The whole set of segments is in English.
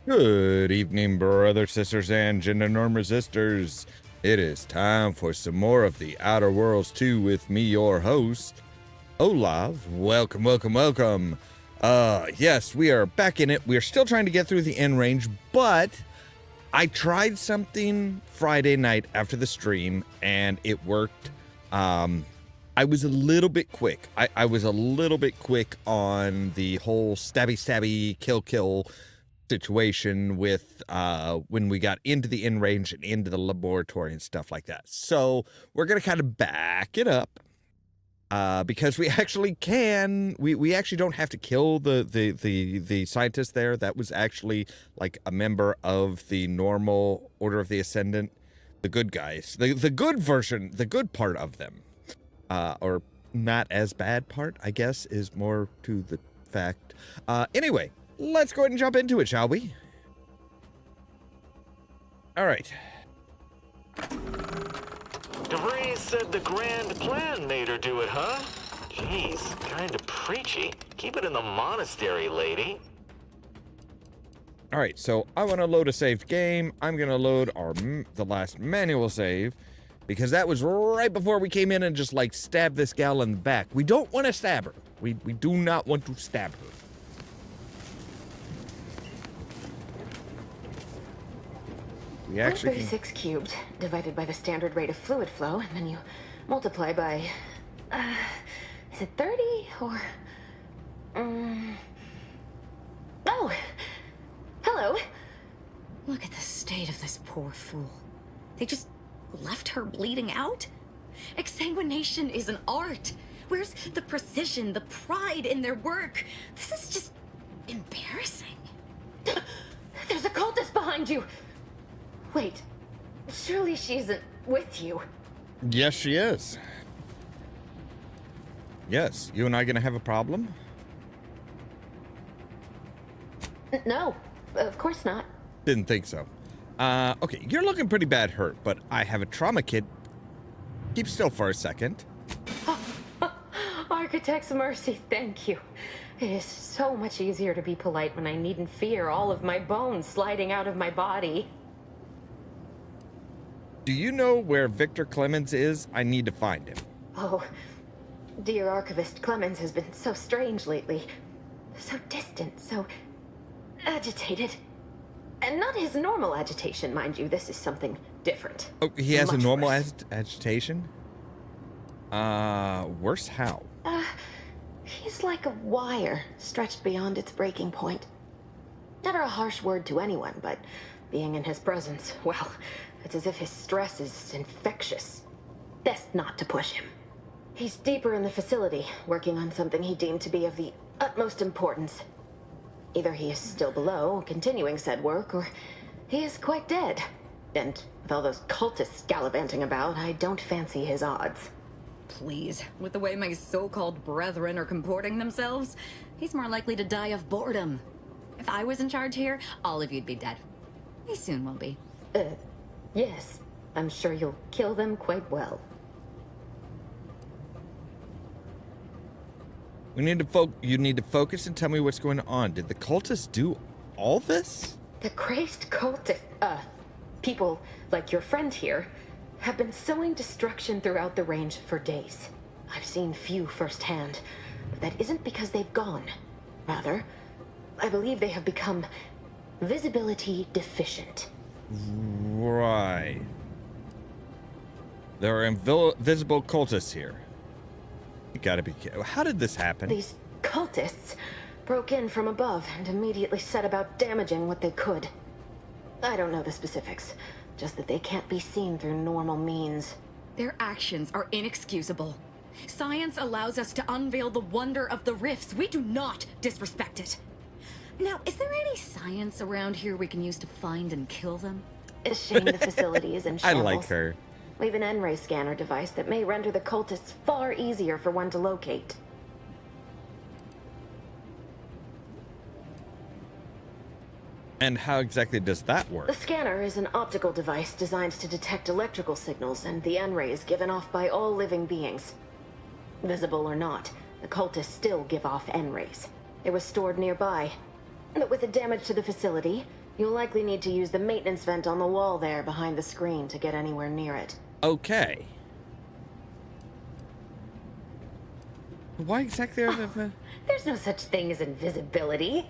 Good evening, brothers, sisters, and gender norm resistors. It is time for some more of the Outer Worlds 2 with me, your host, Ollamh. Welcome, welcome, welcome. Yes, we are back in it. We are still trying to get through the end range, but I tried something Friday night after the stream, and it worked. I was a little bit quick. I was a little bit quick on the whole stabby-stabby, kill situation with when we got into the end range and into the laboratory and stuff like that. So we're gonna kind of back it up because we actually can. We actually don't have to kill the scientist there. That was actually like a member of the normal Order of the Ascendant, the good guys, the good version, the good part of them, or not as bad part, I guess, is more to the fact. Anyway. Let's go ahead and jump into it, shall we? All right. DeVries said the grand plan made her do it, huh? Jeez, kinda preachy. Keep it in the monastery, lady. All right, so I want to load a saved game. I'm going to load the last manual save because that was right before we came in and just like stabbed this gal in the back. We don't want to stab her. We do not want to stab her. We actually 36 cubed divided by the standard rate of fluid flow, and then you multiply by, is it 30 or, oh, hello. Look at the state of this poor fool. They just left her bleeding out? Exsanguination is an art. Where's the precision, the pride in their work? This is just embarrassing. There's a cultist behind you. Wait, surely she isn't with you. Yes, she is. Yes, you and I gonna have a problem? No, of course not. Didn't think so. Okay, you're looking pretty bad hurt, but I have a trauma kit. Keep still for a second. Architect's mercy, thank you. It is so much easier to be polite when I needn't fear all of my bones sliding out of my body. Do you know where Victor Clemens is? I need to find him. Oh, dear Archivist Clemens has been so strange lately. So distant, so agitated. And not his normal agitation, mind you. This is something different. Oh, he has a normal agitation? Worse how? He's like a wire stretched beyond its breaking point. Never a harsh word to anyone, but being in his presence, well, it's as if his stress is infectious. Best not to push him. He's deeper in the facility, working on something he deemed to be of the utmost importance. Either he is still below, continuing said work, or he is quite dead. And with all those cultists gallivanting about, I don't fancy his odds. Please, with the way my so-called brethren are comporting themselves, he's more likely to die of boredom. If I was in charge here, all of you'd be dead. He soon will be. Yes. I'm sure you'll kill them quite well. You need to focus and tell me what's going on. Did the cultists do all this? The crazed cultists, people like your friend here, have been sowing destruction throughout the range for days. I've seen few firsthand, but that isn't because they've gone. Rather, I believe they have become visibility deficient. Right. There are invisible cultists here. You gotta be kidding. How did this happen? These cultists broke in from above and immediately set about damaging what they could. I don't know the specifics, just that they can't be seen through normal means. Their actions are inexcusable. Science allows us to unveil the wonder of the rifts. We do not disrespect it. Now, is there any science around here we can use to find and kill them? It's shame the facility is in shambles. I like her. We've an N-ray scanner device that may render the cultists far easier for one to locate. And how exactly does that work? The scanner is an optical device designed to detect electrical signals and the N-rays given off by all living beings. Visible or not, the cultists still give off N-rays. It was stored nearby. But with the damage to the facility, You'll likely need to use the maintenance vent on the wall there behind the screen to get anywhere near it. Okay. Why exactly are the... There's no such thing as invisibility.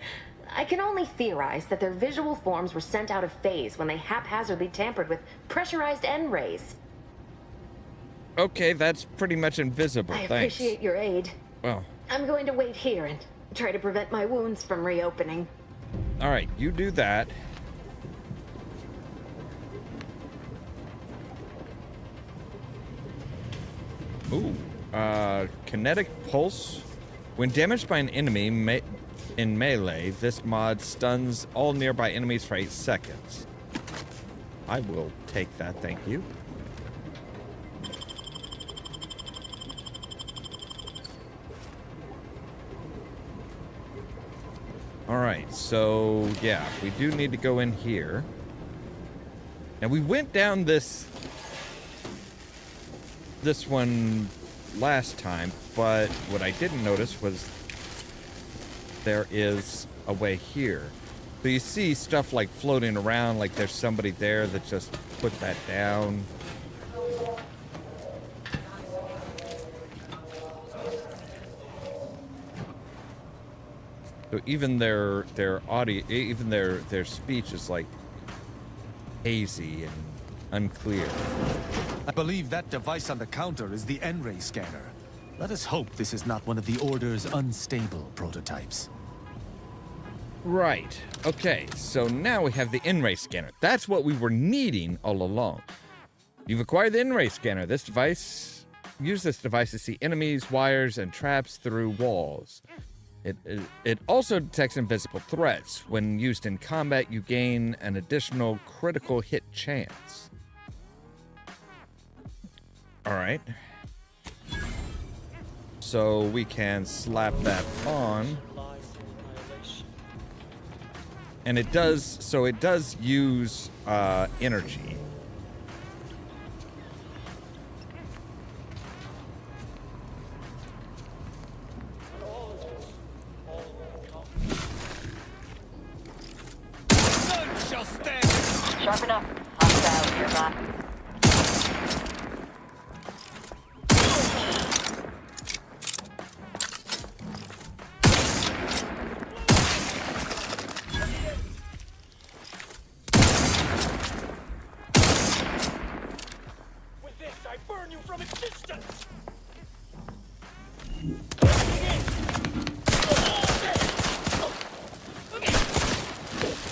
I can only theorize that their visual forms were sent out of phase when they haphazardly tampered with pressurized N-rays. Okay, that's pretty much invisible, I thanks. appreciate your aid. Well, I'm going to wait here and try to prevent my wounds from reopening. alright, you do that. Ooh, kinetic pulse. When damaged by an enemy in melee, this mod stuns all nearby enemies for 8 seconds. I will take that, thank you. Alright, so yeah, we do need to go in here. Now we went down this one last time, but what I didn't notice was there is a way here. So you see stuff like floating around, like there's somebody there that just put that down. So even their audio, even their speech is like hazy and unclear. I believe that device on the counter is the N-ray scanner. Let us hope this is not one of the Order's unstable prototypes. Right. Okay, so now we have the N-ray scanner. That's what we were needing all along. You've acquired the N-ray scanner. Use this device to see enemies, wires, and traps through walls. It also detects invisible threats. When used in combat, you gain an additional critical hit chance. Alright. So we can slap that on. And it does use energy. Sharp enough. Hostile nearby. With this, I burn you from a distance.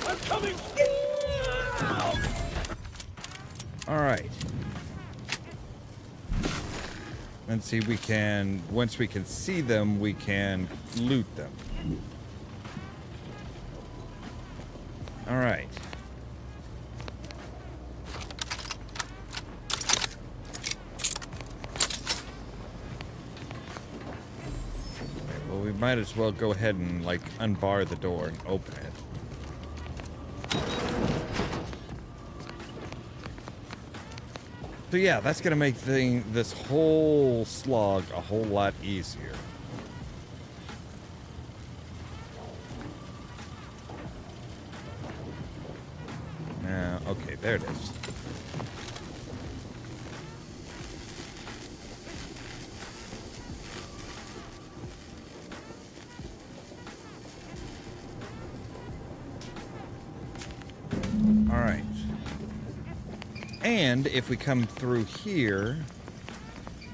I'm coming. All right. And see, once we can see them, we can loot them. All right. Well, we might as well go ahead and, like, unbar the door and open it. So yeah, that's gonna make this whole slog a whole lot easier. Now, okay, there it is. All right. And if we come through here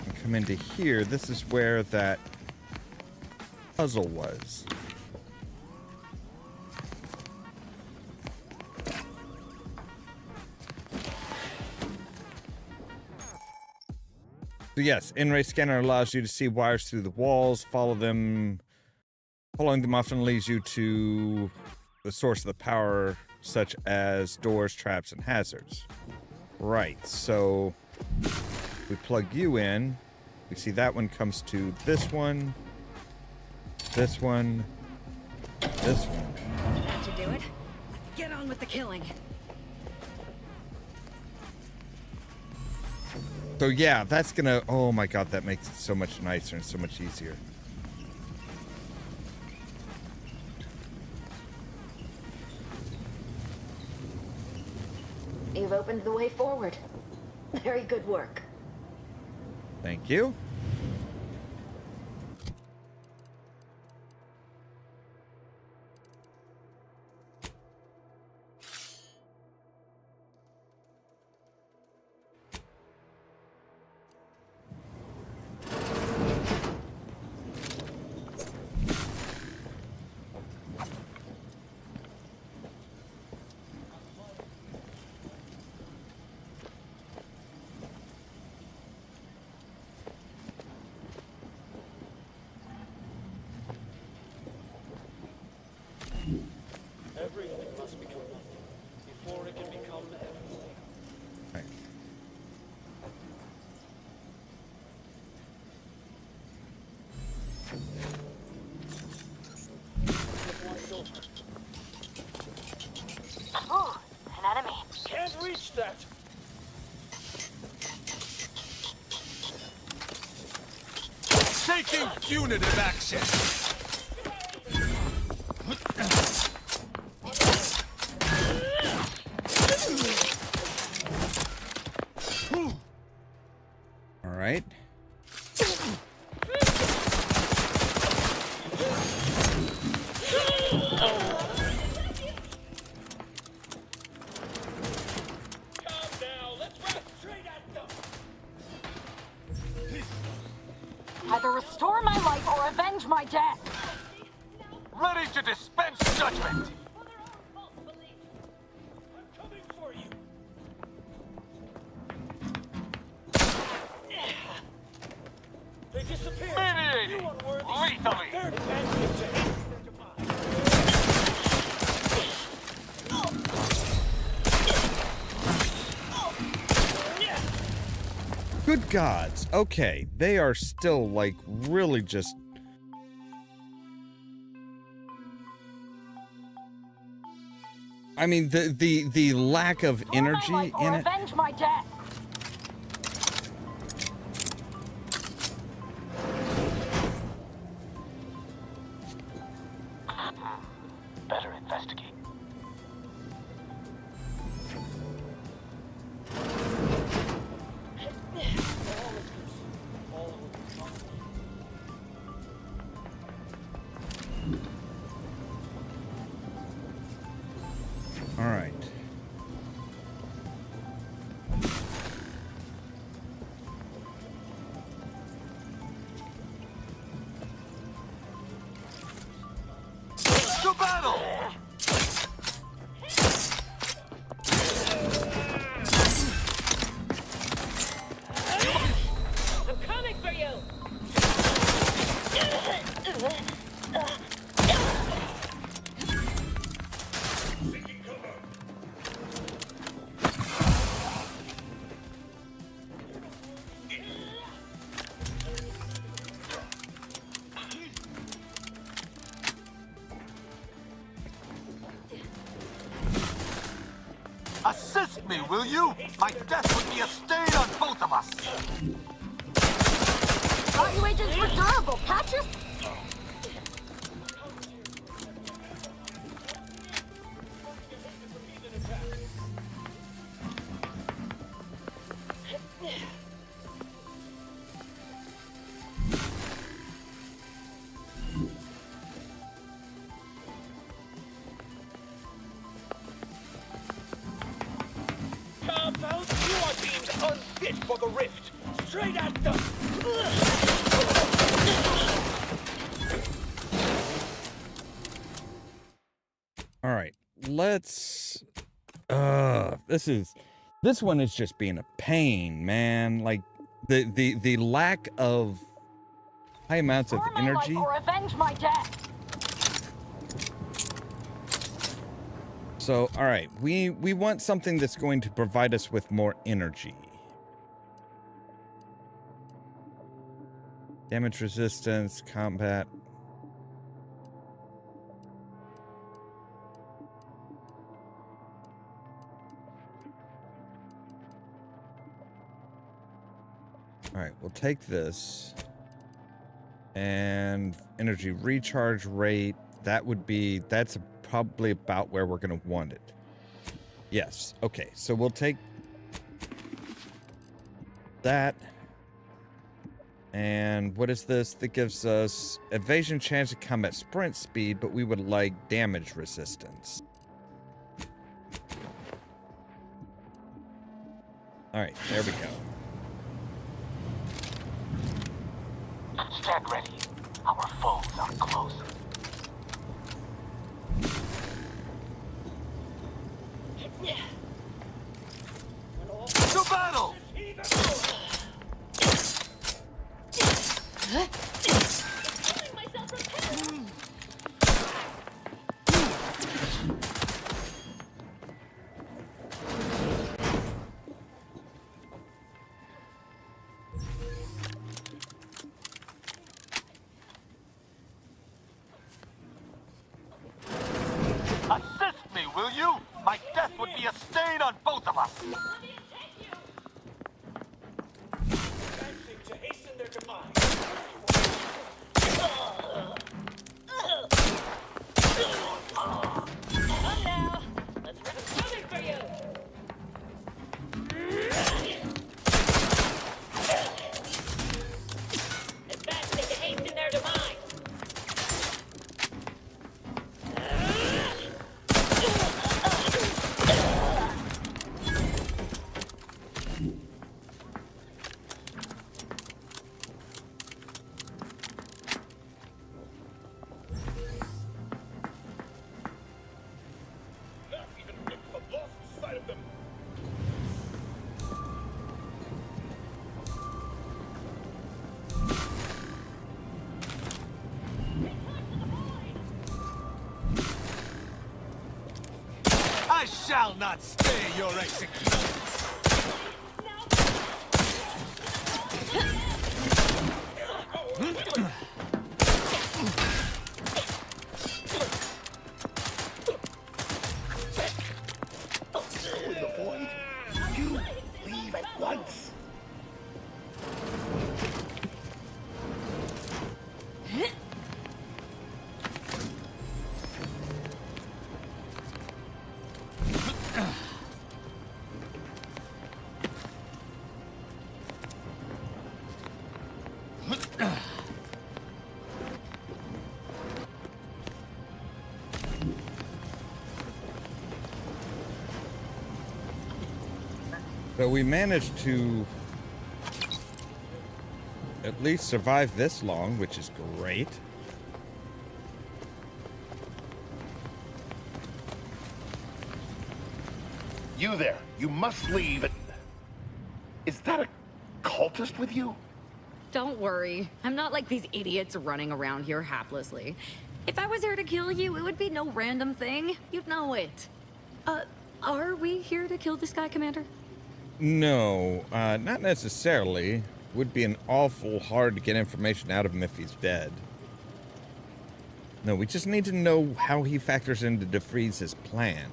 and come into here, this is where that puzzle was. So yes, N-ray scanner allows you to see wires through the walls, follow them. Following them often leads you to the source of the power, such as doors, traps, and hazards. Right, so we plug you in. We see that one comes to this one, this one, this one. That should do it. Let's get on with the killing. So yeah, that's gonna, oh my god, that makes it so much nicer and so much easier. the way forward. Very good work. Thank you. Everything must become nothing before it can become everything. Right. Ooh, an enemy. Can't reach that. Taking punitive action. All right. Calm down. Let's run straight at them. Either restore my life or avenge my death. Ready to dispense judgment. I'm coming for you. They disappeared. Mediating. You unworthy. Lethally. They're advancing to hasten their demise. Good gods. Okay, they are still like really just. I mean, the lack of energy my life or in it. avenge my death. Better investigate. All right. To battle! I'm coming for you. Assist me, will you? My death would be a stain on both of us. Thought you agents were durable. Patches? Compound, you are deemed unfit for the rift. Straight at them. All right. Let's. This one is just being a pain, man. Like the lack of high amounts of Restore my energy. life or avenge my death. So, all right, we want something that's going to provide us with more energy. Damage resistance, combat. All right, we'll take this. And energy recharge rate, that's probably about where we're going to want it. Yes. Okay. So we'll take that. And what is this? That gives us evasion chance to combat sprint speed, but we would like damage resistance. Alright, there we go. Stand ready. Our foes are close. To battle! Assist me, will you? My death would be a stain on both of us. To hasten their demise. Come now. Let's rip a stomach for you. Advancing to hasten their demise. Not even with the lost sight of them. I shall not stay your execution. In the void, you leave at once. So we managed to at least survive this long, which is great. You there, you must leave. Is that a cultist with you? Don't worry. I'm not like these idiots running around here haplessly. If I was here to kill you, it would be no random thing. You'd know it. Are we here to kill this guy, Commander? No, not necessarily. Would be an awful hard to get information out of him if he's dead. No, we just need to know how he factors into DeFreeze's plan.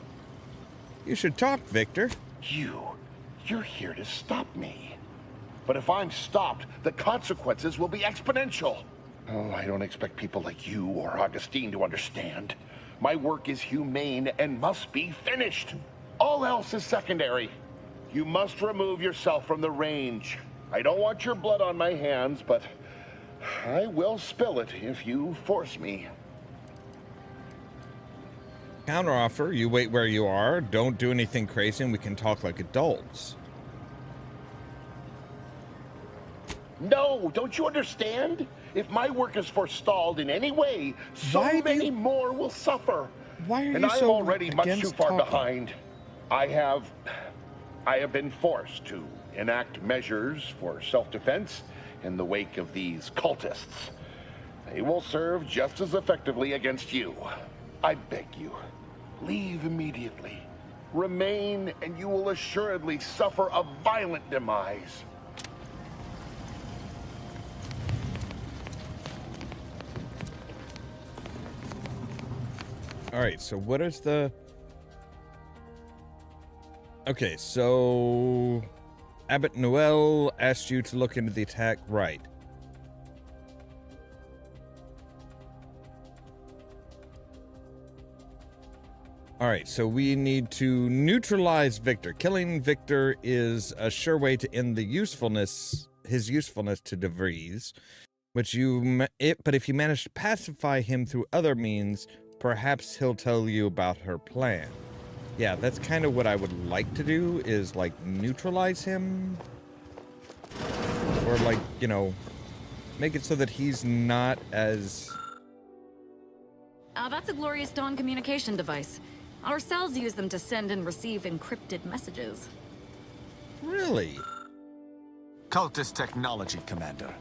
You should talk, Victor. You're here to stop me. But if I'm stopped, the consequences will be exponential. Oh, I don't expect people like you or Augustine to understand. My work is humane and must be finished. All else is secondary. You must remove yourself from the range. I don't want your blood on my hands, but I will spill it if you force me. Counteroffer, you wait where you are, don't do anything crazy, and we can talk like adults. No, don't you understand? If my work is forestalled in any way, so many more will suffer. Why are and you I'm so already much too against far talking? behind. I have been forced to enact measures for self-defense in the wake of these cultists. They will serve just as effectively against you. I beg you, leave immediately. Remain, and you will assuredly suffer a violent demise. All right, so what is the... Okay, so... Abbot Noel asked you to look into the attack, right. Alright, so we need to neutralize Victor. Killing Victor is a sure way to end his usefulness to DeVries. But if you manage to pacify him through other means, perhaps he'll tell you about her plan. Yeah, that's kind of what I would like to do, is, like, neutralize him. Or, like, you know, make it so that he's not as... That's a Glorious Dawn communication device. Our cells use them to send and receive encrypted messages. Really? Cultist technology, Commander.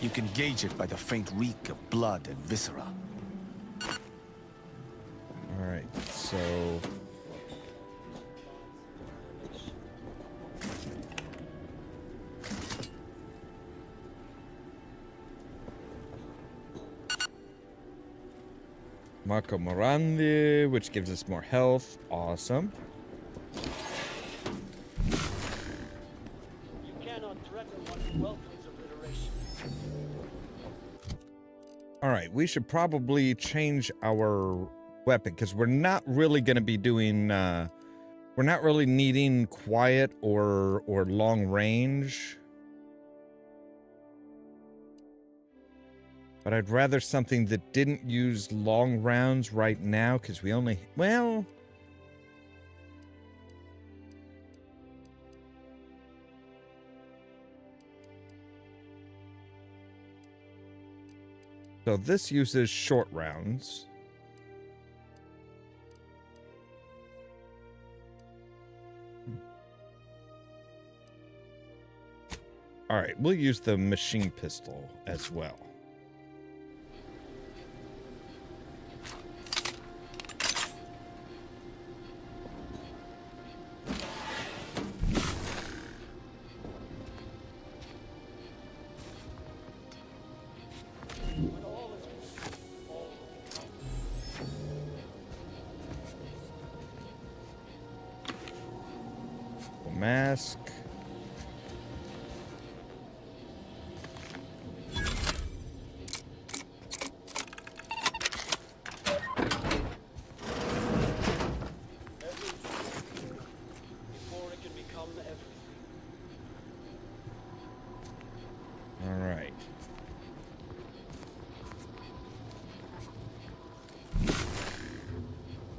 You can gauge it by the faint reek of blood and viscera. Alright, so... Marco Morandi, which gives us more health. Awesome. You cannot threaten one who welcomes obliteration. Alright, we should probably change our weapon, because we're not really going to be doing, we're not really needing quiet or long range. But I'd rather something that didn't use long rounds right now, because we only, well... So this uses short rounds. Alright, we'll use the machine pistol as well. Mask. Before it can become everything. All right.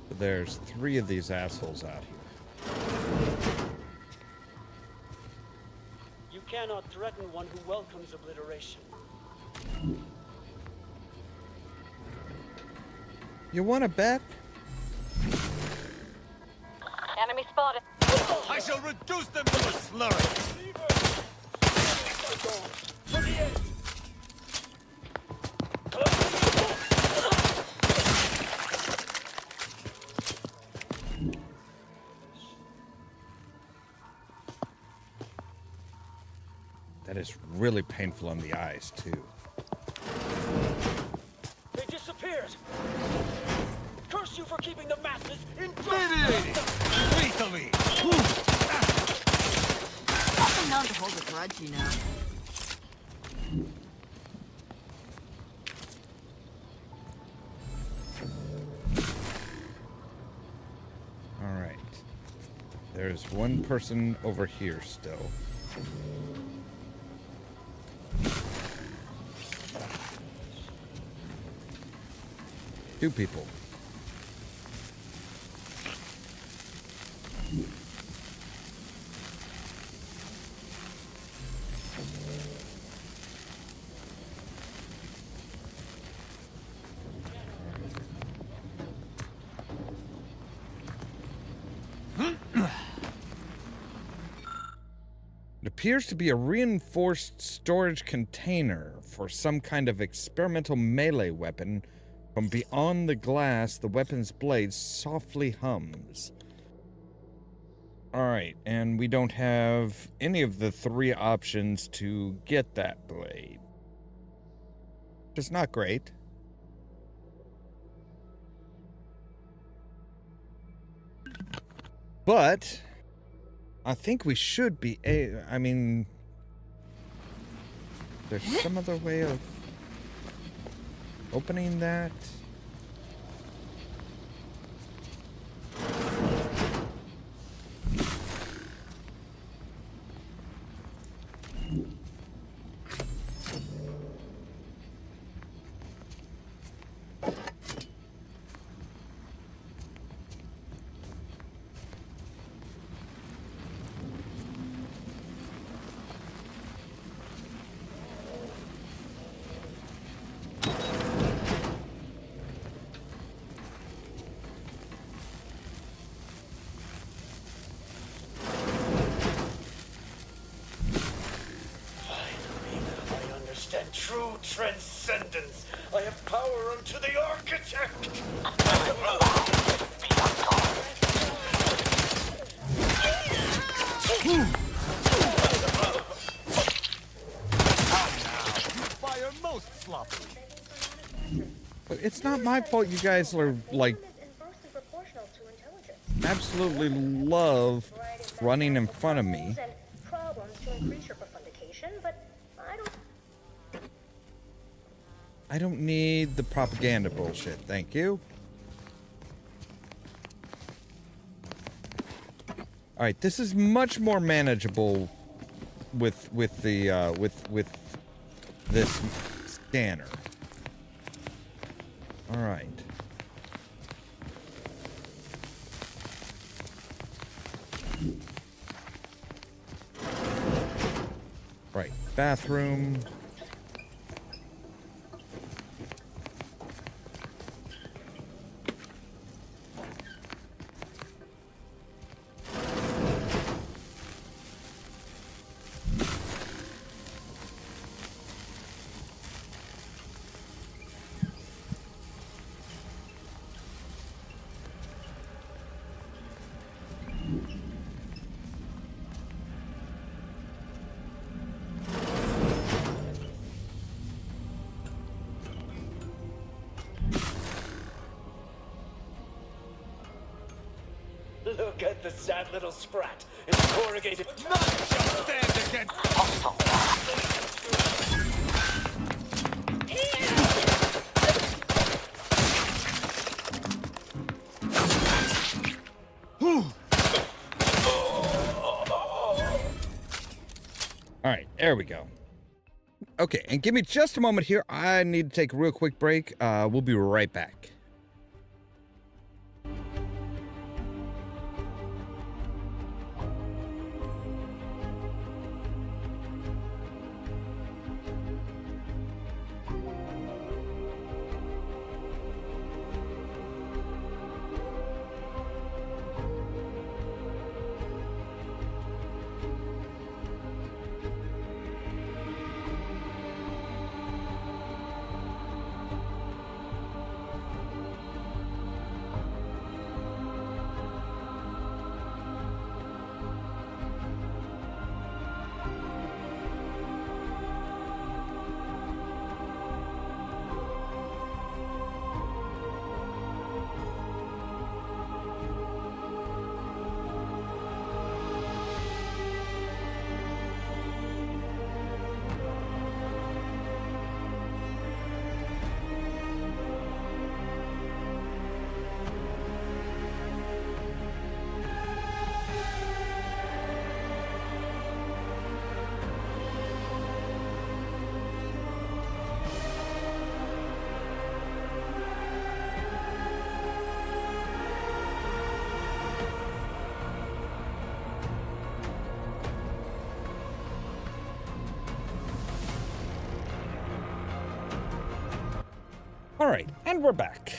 So there's 3 of these assholes out here. You cannot threaten one who welcomes obliteration. You want to bet? Enemy spotted. I shall reduce them to a slurry! To the end! That is really painful on the eyes, too. They disappeared! Curse you for keeping the masses in Mediating! Lethally! I'm known to hold a grudge, you know. All right. There's one person over here still. Two people. It appears to be a reinforced storage container for some kind of experimental melee weapon. From beyond the glass, the weapon's blade softly hums. Alright, and we don't have any of the 3 options to get that blade. Which is not great. But I think we should be I mean, there's some other way of opening that. true transcendence. I have power unto the architect. Fire most sloppily. It's not my fault you guys are, like, absolutely love running in front of me. I don't need the propaganda bullshit, thank you. All right, this is much more manageable with this scanner. All right. Right, bathroom. Look at the sad little sprat. It's corrugated. None shall stand against. All right, there we go. Okay, and give me just a moment here. I need to take a real quick break. We'll be right back. All right, and we're back.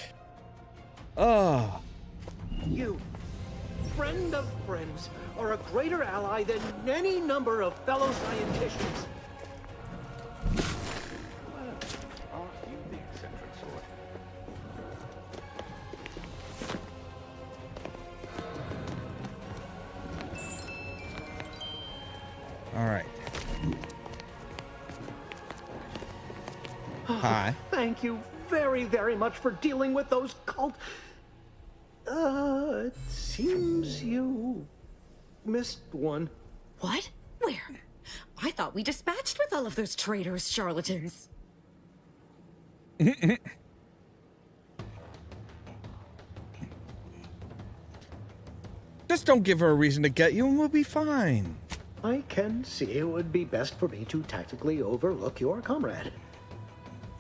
You, friend of friends, are a greater ally than any number of fellow scienticians. Aren't you the eccentric sort? All right. Hi. Thank you very, very much for dealing with those cult... it seems you missed one. What? Where? I thought we dispatched with all of those traitorous charlatans. Just don't give her a reason to get you and we'll be fine. I can see it would be best for me to tactically overlook your comrade.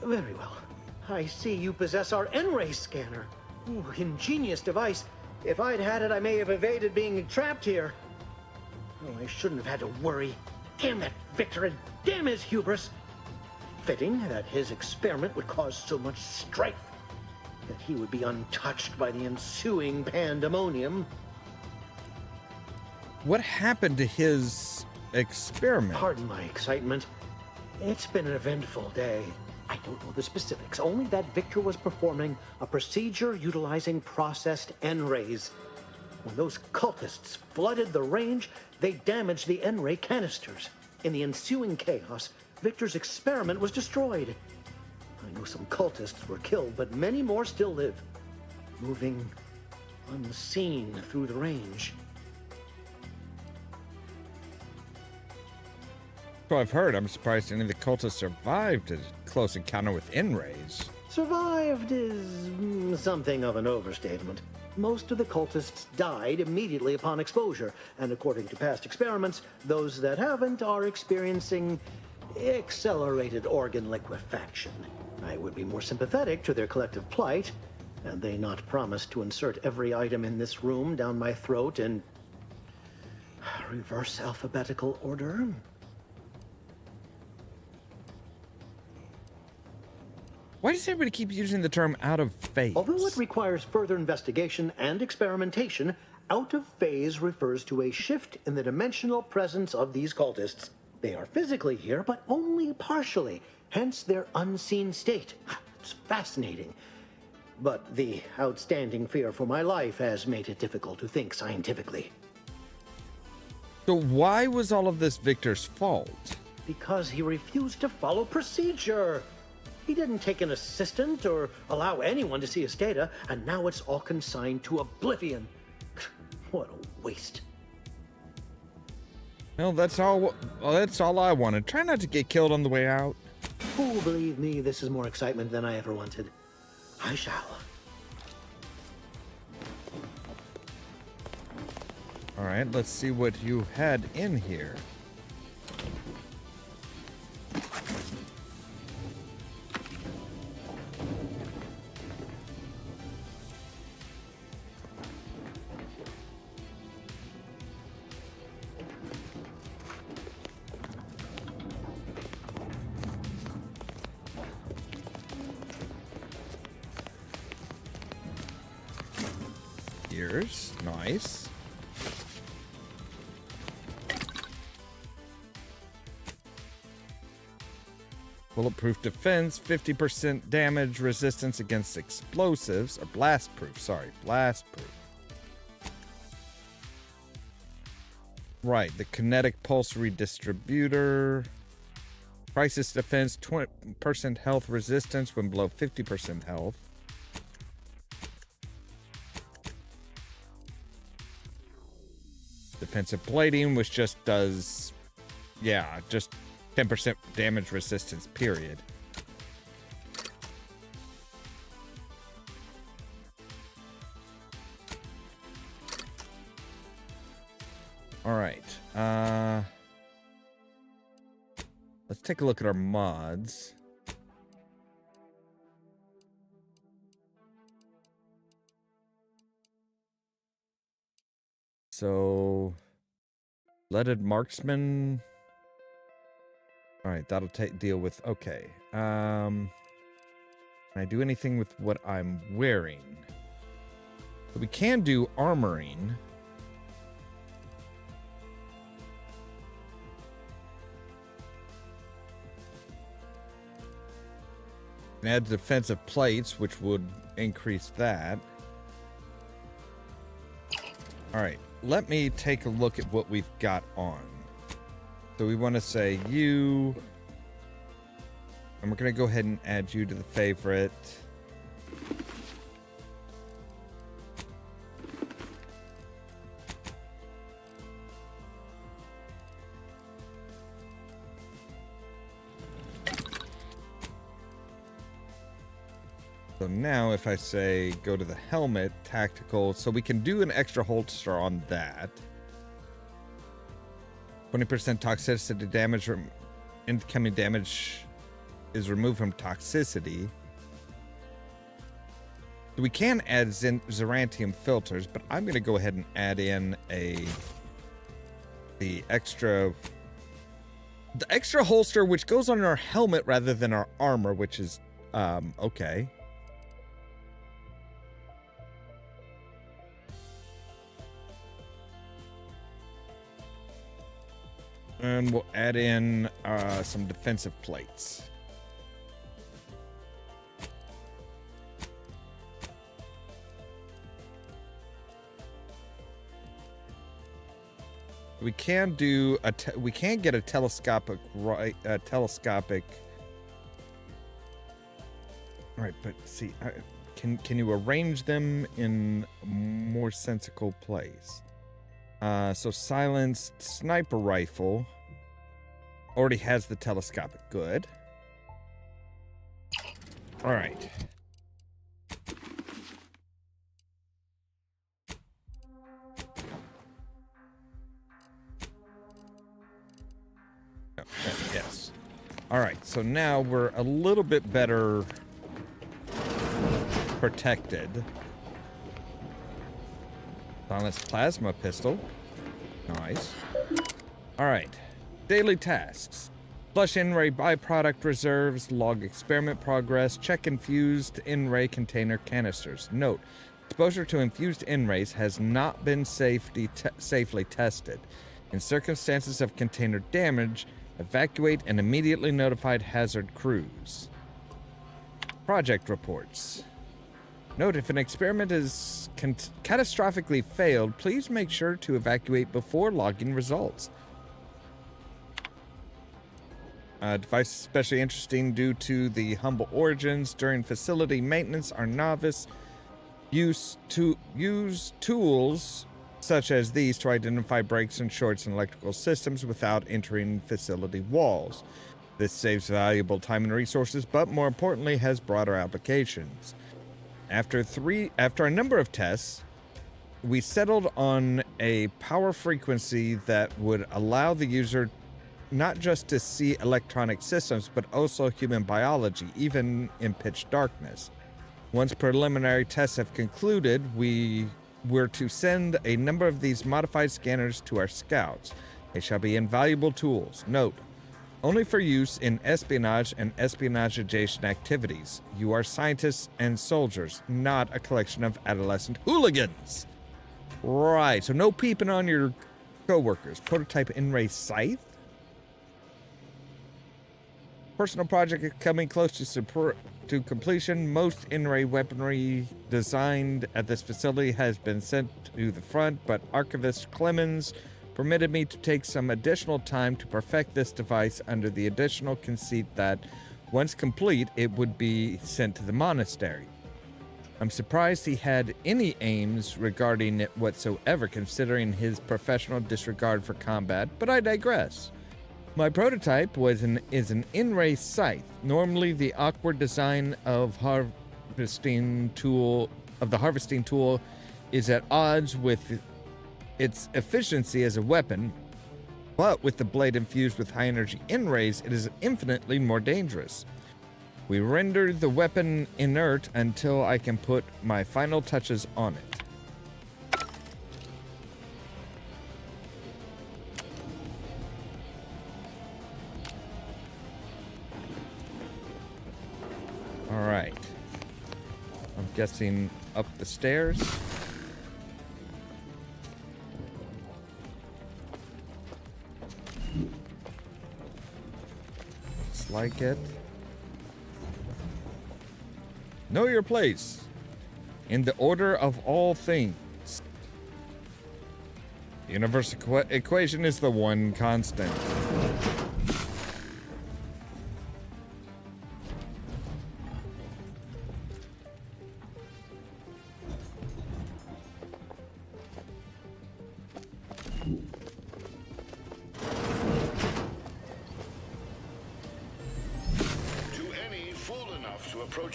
Very well. I see you possess our N-ray scanner. Ooh, ingenious device. If I'd had it, I may have evaded being trapped here. Oh, I shouldn't have had to worry. Damn that Victor and damn his hubris. Fitting that his experiment would cause so much strife that he would be untouched by the ensuing pandemonium. What happened to his experiment? Pardon my excitement. It's been an eventful day. I don't know the specifics, only that Victor was performing a procedure utilizing processed N-rays. When those cultists flooded the range, they damaged the N-ray canisters. In the ensuing chaos, Victor's experiment was destroyed. I know some cultists were killed, but many more still live, moving unseen through the range. So I've heard. I'm surprised any of the cultists survived a close encounter with N-rays. Survived is something of an overstatement. Most of the cultists died immediately upon exposure, and according to past experiments, those that haven't are experiencing accelerated organ liquefaction. I would be more sympathetic to their collective plight, had they not promised to insert every item in this room down my throat in reverse alphabetical order. Why does everybody keep using the term out of phase? Although it requires further investigation and experimentation, out of phase refers to a shift in the dimensional presence of these cultists. They are physically here, but only partially, hence their unseen state. It's fascinating. But the outstanding fear for my life has made it difficult to think scientifically. So why was all of this Victor's fault? Because he refused to follow procedure. He didn't take an assistant or allow anyone to see his data, and now it's all consigned to oblivion. What a waste. Well, that's all I wanted. Try not to get killed on the way out. Oh, believe me, this is more excitement than I ever wanted. I shall. All right, let's see what you had in here. Ears, nice. Bulletproof defense, 50% damage resistance against explosives, or blastproof, sorry, blastproof. Right, the kinetic pulse redistributor. Crisis defense, 20% health resistance when below 50% health. Defensive plating, which just does, yeah, just 10% damage resistance, period. All right. Let's take a look at our mods. So, leaded marksman. All right, that'll deal with, okay. Can I do anything with what I'm wearing? So we can do armoring. And add defensive plates, which would increase that. All right, let me take a look at what we've got on. So we want to say you, and we're going to go ahead and add you to the favorite. So now if I say go to the helmet, tactical, so we can do an extra holster on that. 20% toxicity damage, incoming damage is removed from toxicity. So we can add Zerantium filters, but I'm going to go ahead and add in the extra holster, which goes on our helmet rather than our armor, which is okay. And we'll add in some defensive plates. We can do we can get a telescopic telescopic. All right, but see, can you arrange them in more sensical place? So silenced sniper rifle already has the telescopic. Good. All right. Oh, yes. All right. So now we're a little bit better protected. Silenced plasma pistol. Nice. All right. Daily tasks. Flush in-ray byproduct reserves, log experiment progress, check infused in-ray container canisters. Note, exposure to infused in-rays has not been safely tested. In circumstances of container damage, evacuate and immediately notify hazard crews. Project reports. Note, if an experiment is catastrophically failed, please make sure to evacuate before logging results. Device especially interesting due to the humble origins. During facility maintenance, our novice use tools such as these to identify breaks and shorts in electrical systems without entering facility walls. This saves valuable time and resources, but more importantly, has broader applications. After a number of tests, we settled on a power frequency that would allow the user not just to see electronic systems, but also human biology, even in pitch darkness. Once preliminary tests have concluded, we were to send a number of these modified scanners to our scouts. They shall be invaluable tools. Note, only for use in espionage and espionage-adjacent activities. You are scientists and soldiers, not a collection of adolescent hooligans. Right, so no peeping on your co-workers. Prototype in-ray scythe. Personal project is coming close to completion. Most in-ray weaponry designed at this facility has been sent to the front, but Archivist Clemens permitted me to take some additional time to perfect this device under the additional conceit that, once complete, it would be sent to the monastery. I'm surprised he had any aims regarding it whatsoever, considering his professional disregard for combat, but I digress. My prototype is an in-ray scythe. Normally, the awkward design of the harvesting tool is at odds with its efficiency as a weapon, but with the blade infused with high-energy in-rays, it is infinitely more dangerous. We render the weapon inert until I can put my final touches on it. All right. I'm guessing up the stairs. Looks like it. Know your place in the order of all things. The universal equation is the one constant.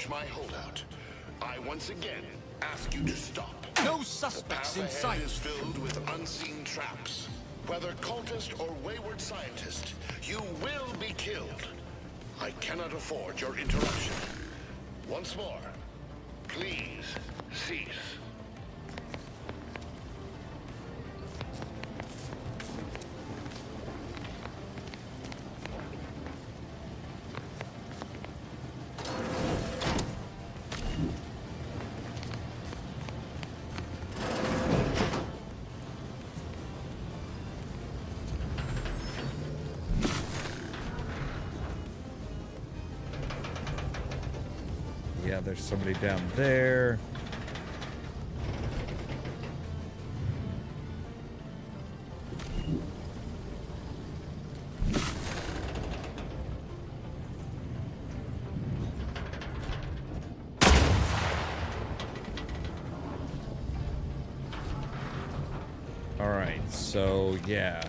My holdout. I once again ask you to stop. No suspects in sight. The path ahead is filled with unseen traps. Whether cultist or wayward scientist, you will be killed. I cannot afford your interruption. Once more, please cease. yeah, there's somebody down there. Alright, so yeah.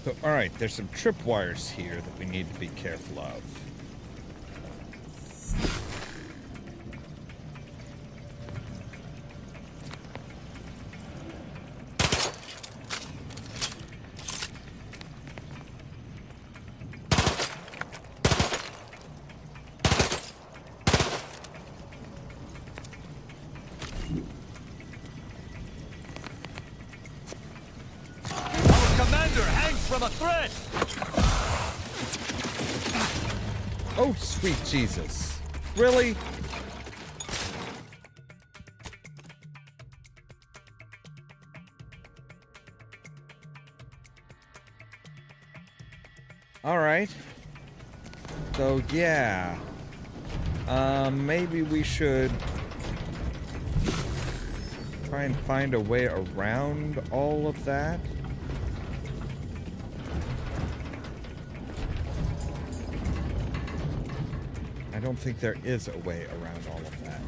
So, alright, there's some tripwires here that we need to be careful of. From a thread! Oh, sweet Jesus. Really? Alright. So, yeah. Maybe we should try and find a way around all of that. I don't think there is a way around all of that.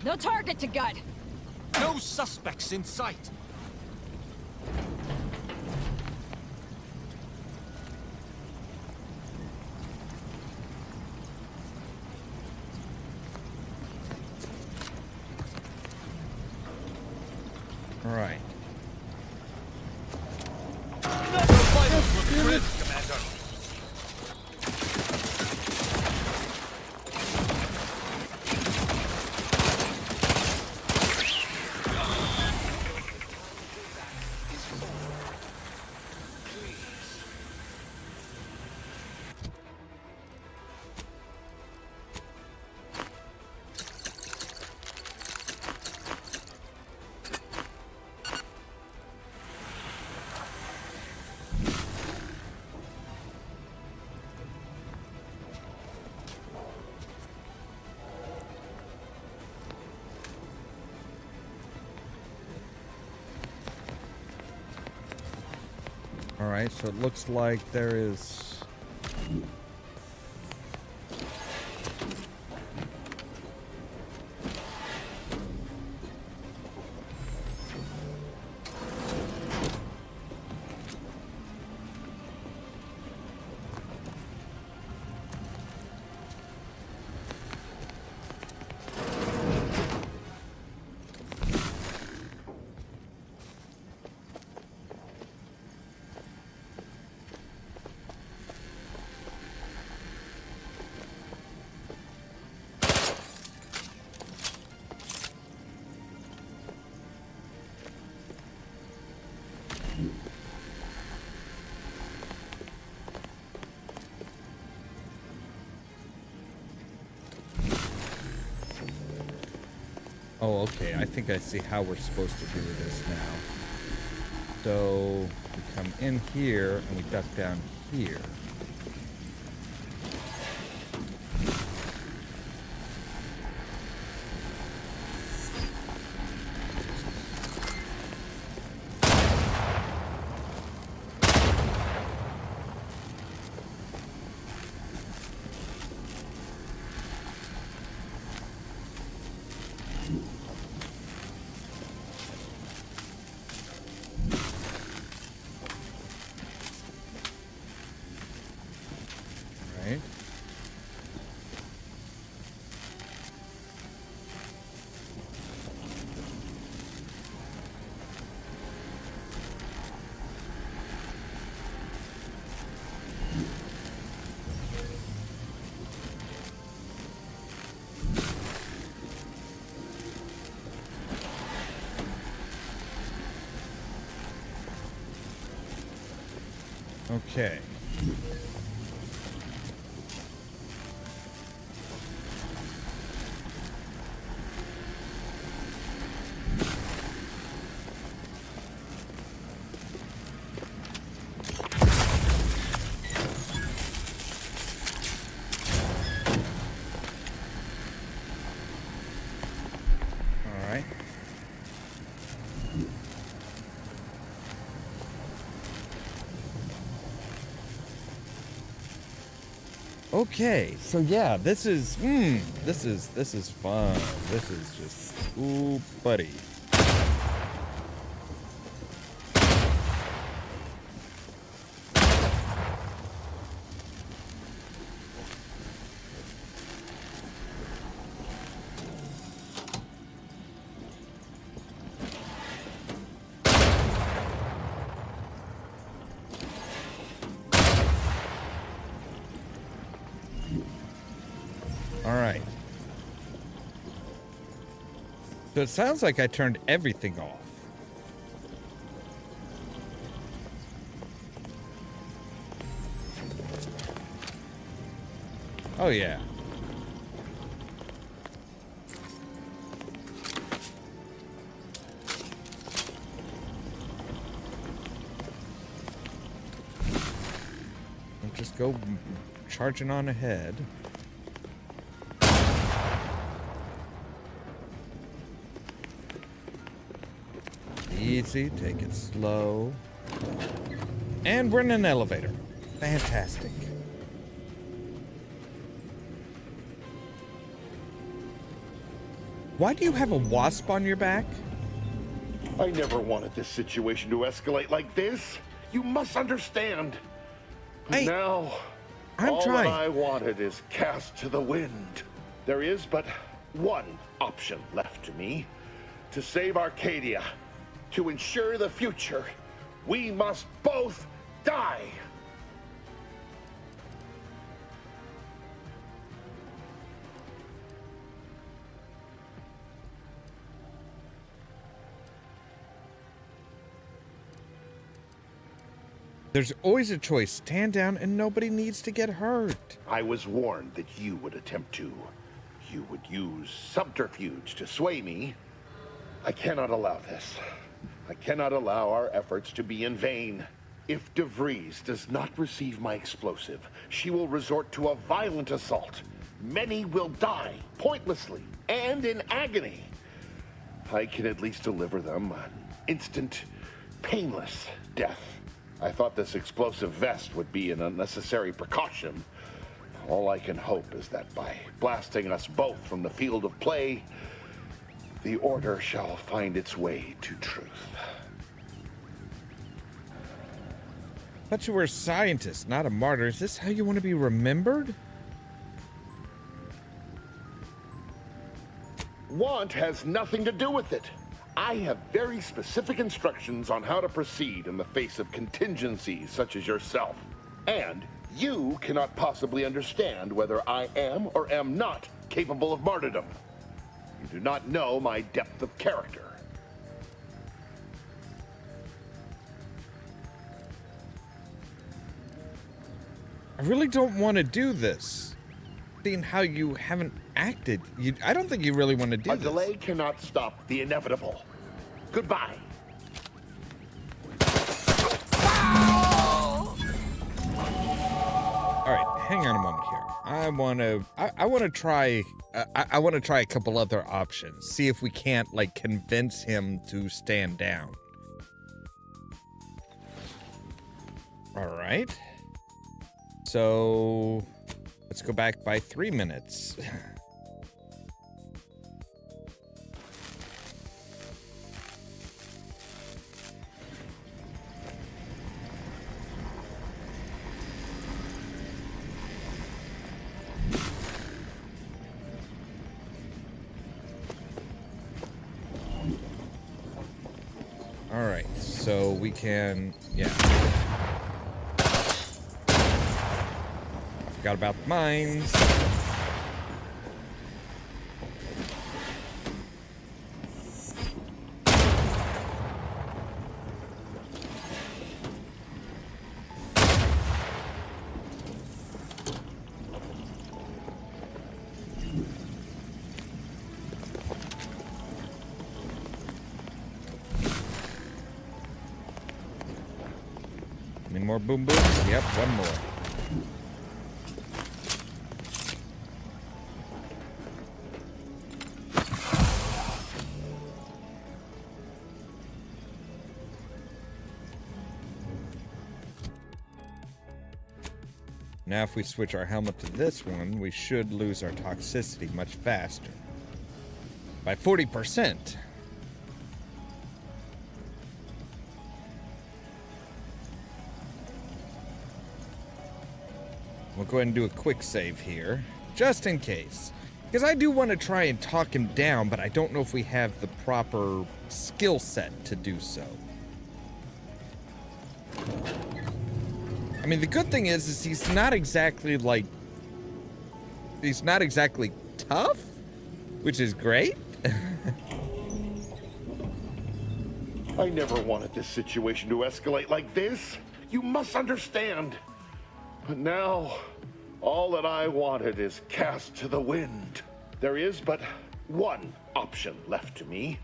No target to gut. No suspects in sight. All right. Never fight us with grit, Commander. Alright, so it looks like there is... Oh, okay. I think I see how we're supposed to do this now. So we come in here and we duck down here. Right. Okay. All right. Okay, so yeah, this is fun. This is just, ooh, buddy. All right. So it sounds like I turned everything off. Oh, yeah. I'll just go charging on ahead. Easy, take it slow. And we're in an elevator. Fantastic. Why do you have a wasp on your back? I never wanted this situation to escalate like this. You must understand. But now, all trying. that I wanted is cast to the wind. There is but one option left to me. To save Arcadia. To ensure the future, we must both die. There's always a choice. Stand down and nobody needs to get hurt. I was warned that you would attempt to. You would use subterfuge to sway me. I cannot allow this. I cannot allow our efforts to be in vain. If DeVries does not receive my explosive, she will resort to a violent assault. Many will die, pointlessly, and in agony. I can at least deliver them an instant, painless death. I thought this explosive vest would be an unnecessary precaution. All I can hope is that by blasting us both from the field of play, the Order shall find its way to truth. Thought you were a scientist, not a martyr. Is this how you want to be remembered? Want has nothing to do with it. I have very specific instructions on how to proceed in the face of contingencies such as yourself. And you cannot possibly understand whether I am or am not capable of martyrdom. You do not know my depth of character. I really don't want to do this. Seeing how you haven't acted. I don't think you really want to do A this. delay cannot stop the inevitable. Goodbye. All right, hang on a moment here. I want to try a couple other options. See if we can't like convince him to stand down. All right. So let's go back by 3 minutes. All right, so we can, yeah. Forgot about the mines. Any more boom booms? Yep, one more. Now if we switch our helmet to this one, we should lose our toxicity much faster. By 40%. We'll go ahead and do a quick save here, just in case. Because I do want to try and talk him down, but I don't know if we have the proper skill set to do so. I mean, the good thing is he's not exactly like... He's not exactly tough, which is great. I never wanted this situation to escalate like this. You must understand. But now, all that I wanted is cast to the wind. There is but one option left to me.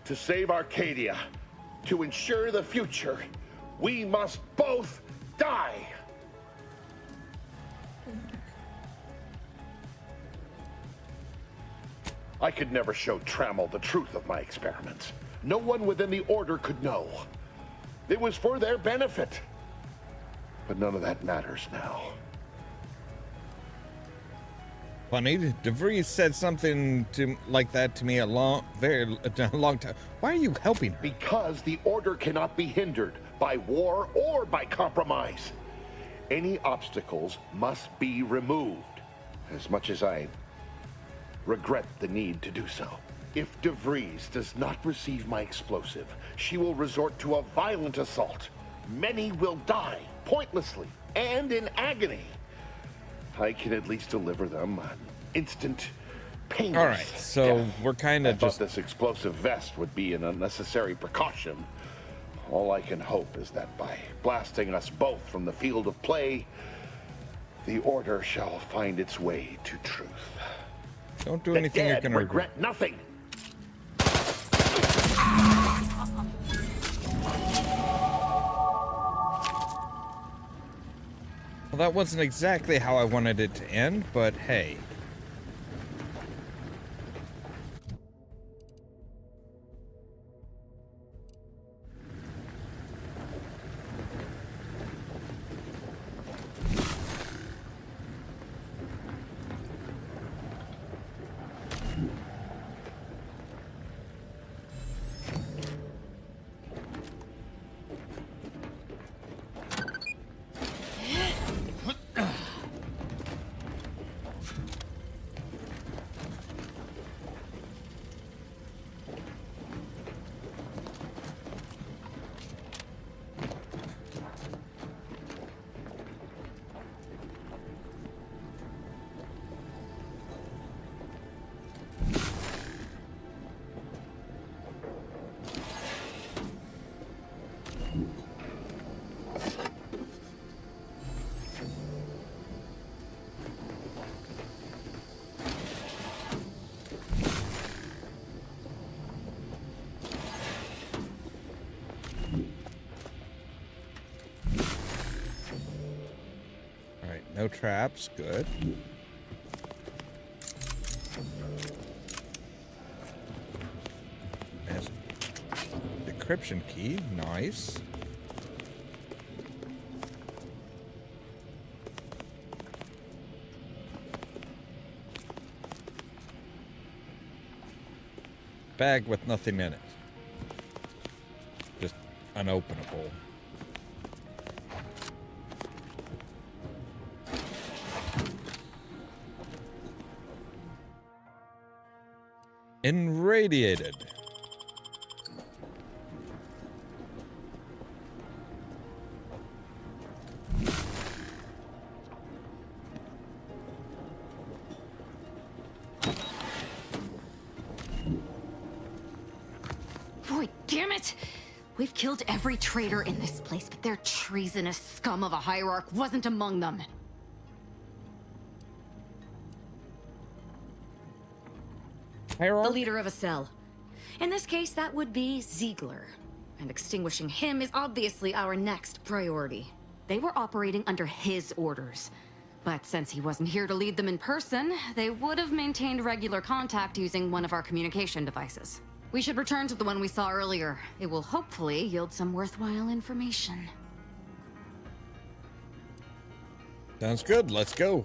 To save Arcadia, to ensure the future, we must both die. I could never show Trammell the truth of my experiments. No one within the Order could know. It was for their benefit. But none of that matters now. Funny, DeVries said something like that to me a long time. Why are you helping her? Because the Order cannot be hindered by war or by compromise. Any obstacles must be removed. As much as I regret the need to do so. If DeVries does not receive my explosive, she will resort to a violent assault. Many will die, pointlessly, and in agony. I can at least deliver them an instant, painless All right, so death. we're kind I of thought just... this explosive vest would be an unnecessary precaution. All I can hope is that by blasting us both from the field of play, the Order shall find its way to truth. Don't do anything you're gonna regret nothing. Well, that wasn't exactly how I wanted it to end, but hey. No traps. Good. There's decryption key. Nice. Bag with nothing in it. Just unopenable. Irradiated. Boy, damn it! We've killed every traitor in this place, but their treasonous scum of a hierarch wasn't among them. The leader of a cell. In this case, that would be Ziegler. And extinguishing him is obviously our next priority. They were operating under his orders. But since he wasn't here to lead them in person, they would have maintained regular contact using one of our communication devices. We should return to the one we saw earlier. It will hopefully yield some worthwhile information. Sounds good. Let's go.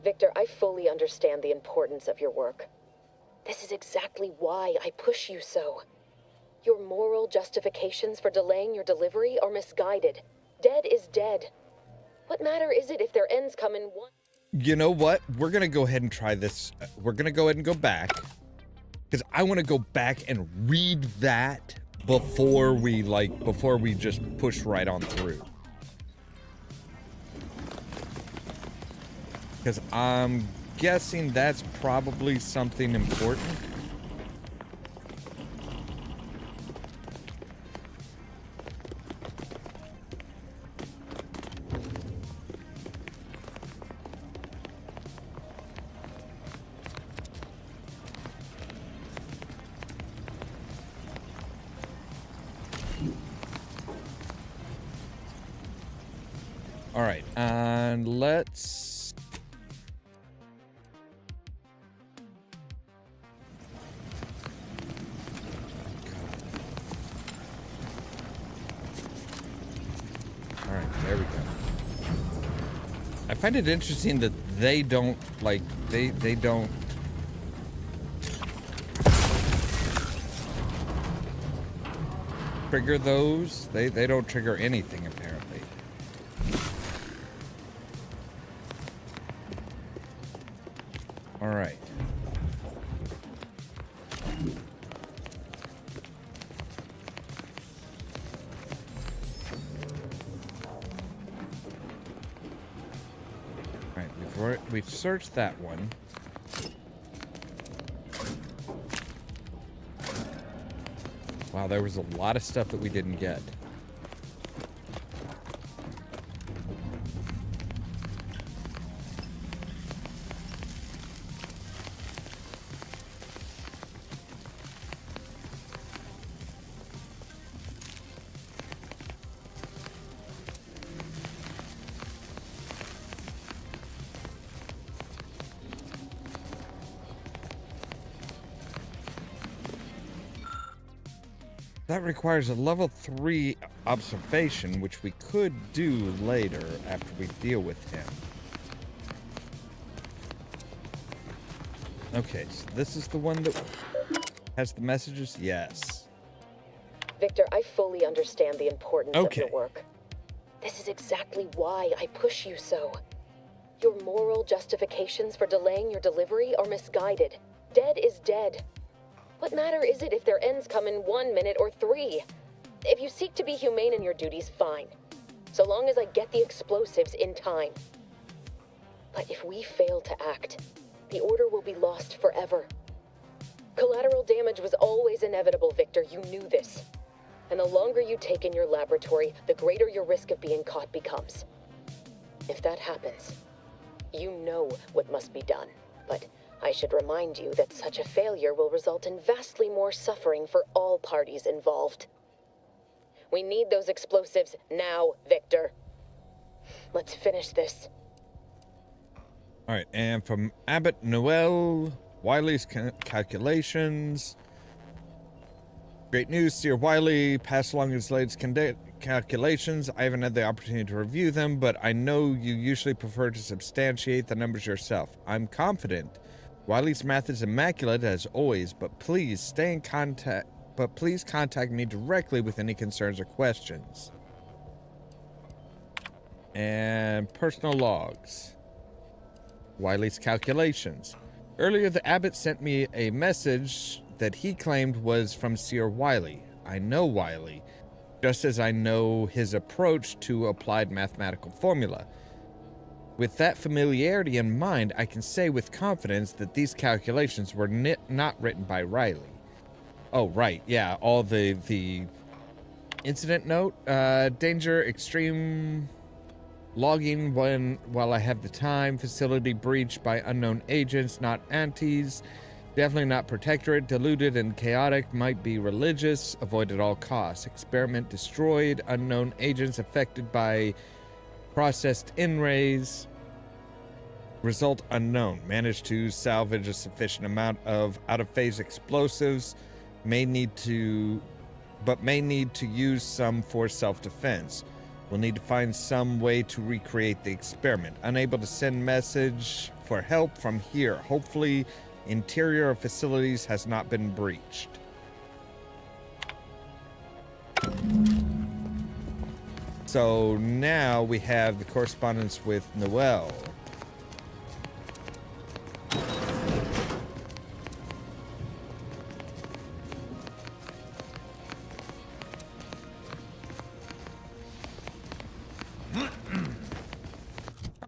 Victor, I fully understand the importance of your work. This is exactly why I push you so. Your moral justifications for delaying your delivery are misguided. Dead is dead. What matter is it if their ends come in one? You know what? We're going to go ahead and try this. We're going to go ahead and go back. Because I want to go back and read that before we just push right on through. Because I'm guessing that's probably something important. All right, and let's... All right, there we go. I find it interesting that they don't, like, they don't... trigger those. They don't trigger anything, apparently. All right. All right, before we searched that one. Wow, there was a lot of stuff that we didn't get. That requires a level 3 observation, which we could do later after we deal with him. Okay, so this is the one that has the messages? Yes. Victor, I fully understand the importance of your work. This is exactly why I push you so. Your moral justifications for delaying your delivery are misguided. Dead is dead. What matter is it if their ends come in 1 minute or 3? If you seek to be humane in your duties, fine. So long as I get the explosives in time. But if we fail to act, the Order will be lost forever. Collateral damage was always inevitable, Victor. You knew this. And the longer you take in your laboratory, the greater your risk of being caught becomes. If that happens, you know what must be done. But I should remind you that such a failure will result in vastly more suffering for all parties involved. We need those explosives now, Victor. Let's finish this. All right, and from Abbott Noel, Wiley's calculations. Great news, Sir Wiley passed along his latest calculations. I haven't had the opportunity to review them, but I know you usually prefer to substantiate the numbers yourself. I'm confident. Wiley's math is immaculate as always, but please stay in contact. But please contact me directly with any concerns or questions. And personal logs. Wiley's calculations. Earlier, the abbot sent me a message that he claimed was from Sir Wiley. I know Wiley, just as I know his approach to applied mathematical formula. With that familiarity in mind, I can say with confidence that these calculations were not written by Riley. Oh, right, yeah, all the incident note, danger, extreme logging while I have the time, facility breached by unknown agents, not antis, definitely not protectorate, diluted and chaotic, might be religious, avoid at all costs, experiment destroyed, unknown agents affected by processed in-rays, result unknown, managed to salvage a sufficient amount of out-of-phase explosives, may need to use some for self-defense. We'll need to find some way to recreate the experiment. Unable to send message for help from here. Hopefully, interior of facilities has not been breached. So now we have the correspondence with Noel.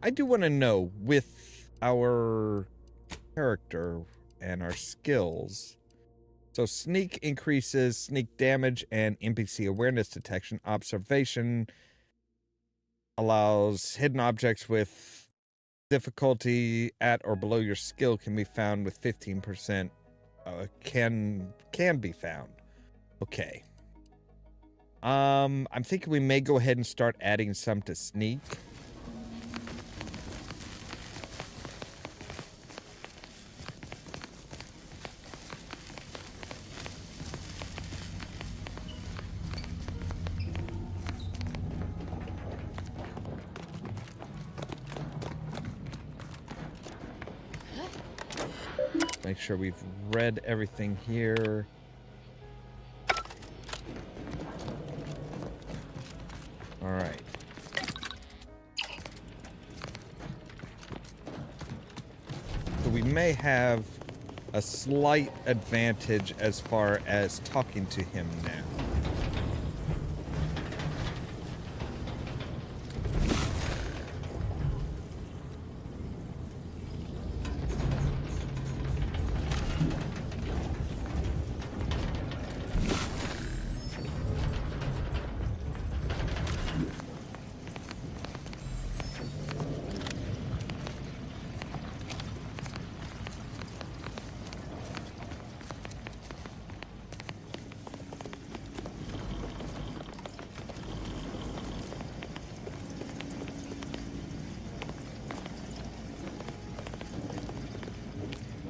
I do want to know, with our character and our skills, so sneak increases sneak damage and NPC awareness detection. Observation allows hidden objects with difficulty at or below your skill can be found with 15%. Can be found. Okay. I'm thinking we may go ahead and start adding some to sneak. Make sure we've read everything here. All right. So we may have a slight advantage as far as talking to him now.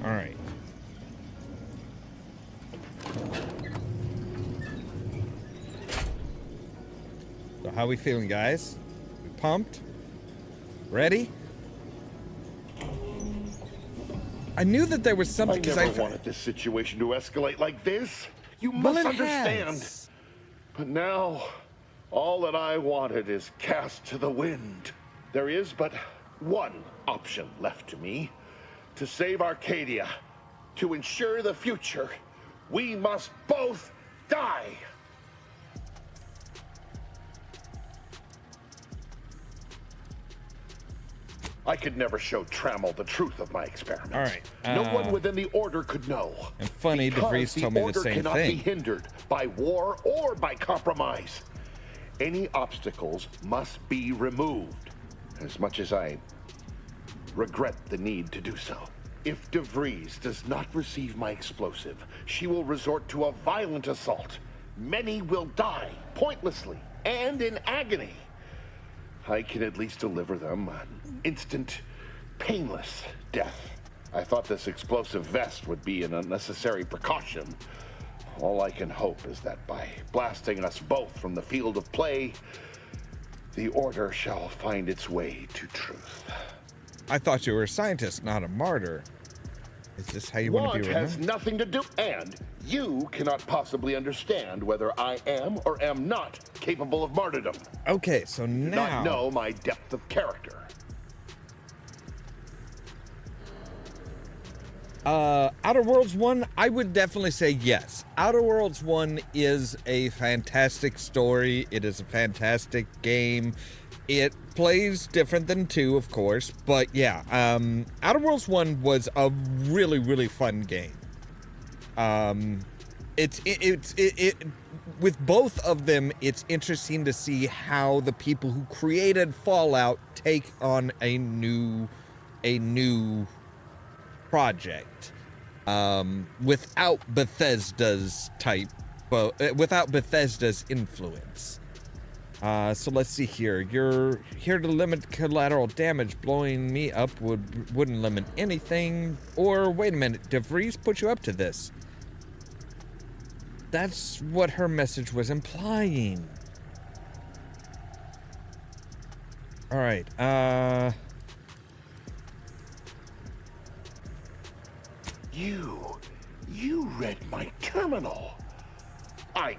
Alright. So how we feeling, guys? We pumped? Ready? I knew that there was something because I never wanted this situation to escalate like this. You must understand. But now, All that I wanted is cast to the wind. There is but one option left to me. To save Arcadia, to ensure the future, we must both die. I could never show Trammell the truth of my experiments. All right, no one within the Order could know. And funny, DeVries told me the same Order cannot thing. be hindered by war or by compromise. Any obstacles must be removed. As much as I regret the need to do so. If DeVries does not receive my explosive, she will resort to a violent assault. Many will die, pointlessly, and in agony. I can at least deliver them an instant, painless death. I thought this explosive vest would be an unnecessary precaution. All I can hope is that by blasting us both from the field of play, the Order shall find its way to truth. I thought you were a scientist, not a martyr. Is this how you want to be Want has remembered? nothing to do, and you cannot possibly understand whether I am or am not capable of martyrdom. Okay, so Do now... not know my depth of character. Outer Worlds 1, I would definitely say yes. Outer Worlds 1 is a fantastic story. It is a fantastic game. It plays different than 2, of course, but yeah, Outer Worlds 1 was a really, really fun game. With both of them, it's interesting to see how the people who created Fallout take on a new project, without Bethesda's influence. So let's see here. You're here to limit collateral damage. Blowing me up wouldn't limit anything. Or wait a minute, DeVries put you up to this. That's what her message was implying. All right. You read my terminal. I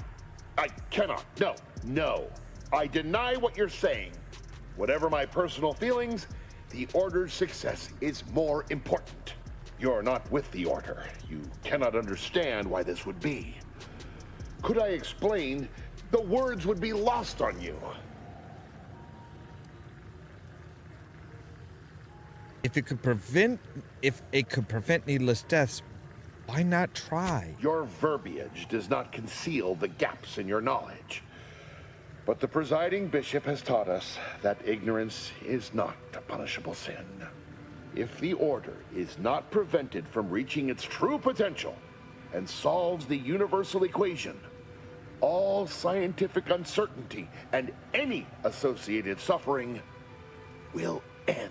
cannot. No. I deny what you're saying. Whatever my personal feelings, the Order's success is more important. You're not with the Order. You cannot understand why this would be. Could I explain, the words would be lost on you. If it could prevent needless deaths, why not try? Your verbiage does not conceal the gaps in your knowledge. But the presiding bishop has taught us that ignorance is not a punishable sin. If the Order is not prevented from reaching its true potential and solves the universal equation, all scientific uncertainty and any associated suffering will end.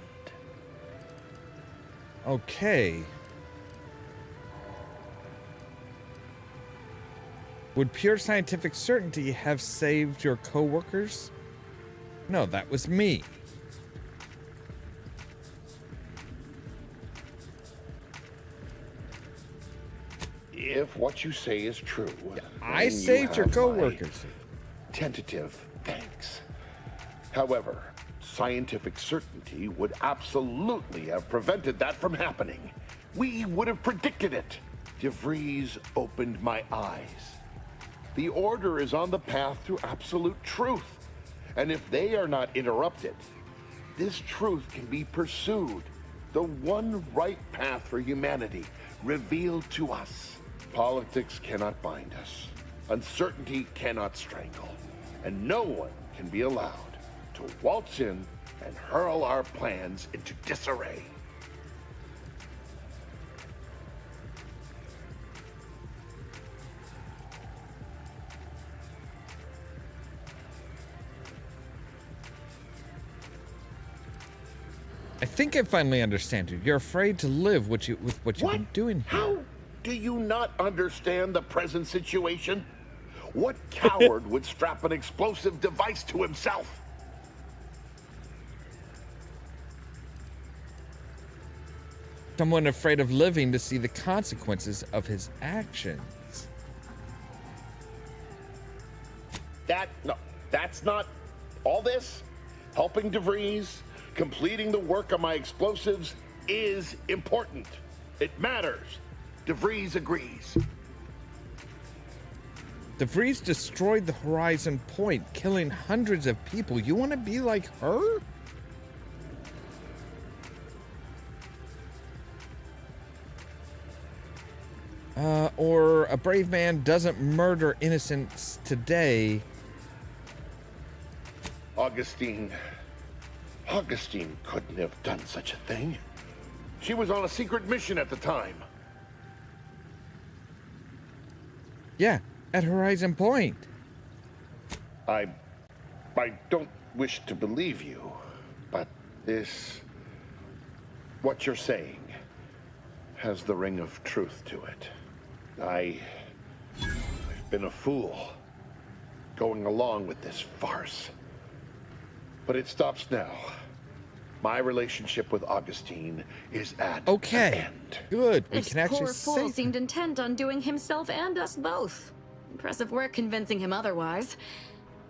Okay. Would pure scientific certainty have saved your co-workers? No, that was me. If what you say is true, I then you saved your have my co-workers. tentative thanks. However, scientific certainty would absolutely have prevented that from happening. We would have predicted it. DeVries opened my eyes. The Order is on the path to absolute truth. And if they are not interrupted, this truth can be pursued. The one right path for humanity revealed to us. Politics cannot bind us. Uncertainty cannot strangle. And no one can be allowed to waltz in and hurl our plans into disarray. I think I finally understand you. You're afraid to live with what you've been doing here. How do you not understand the present situation? What coward would strap an explosive device to himself? Someone afraid of living to see the consequences of his actions. That's not all this? Helping DeVries, completing the work on my explosives is important. It matters. DeVries agrees. DeVries destroyed the Horizon Point, killing hundreds of people. You want to be like her? Or a brave man doesn't murder innocents today. Augustine couldn't have done such a thing. She was on a secret mission at the time. Yeah, at Horizon Point. I don't wish to believe you, but what you're saying has the ring of truth to it. I've been a fool going along with this farce. But it stops now. My relationship with Augustine is at an end. Good. We This can actually poor fool say seemed intent on doing himself and us both. Impressive work convincing him otherwise.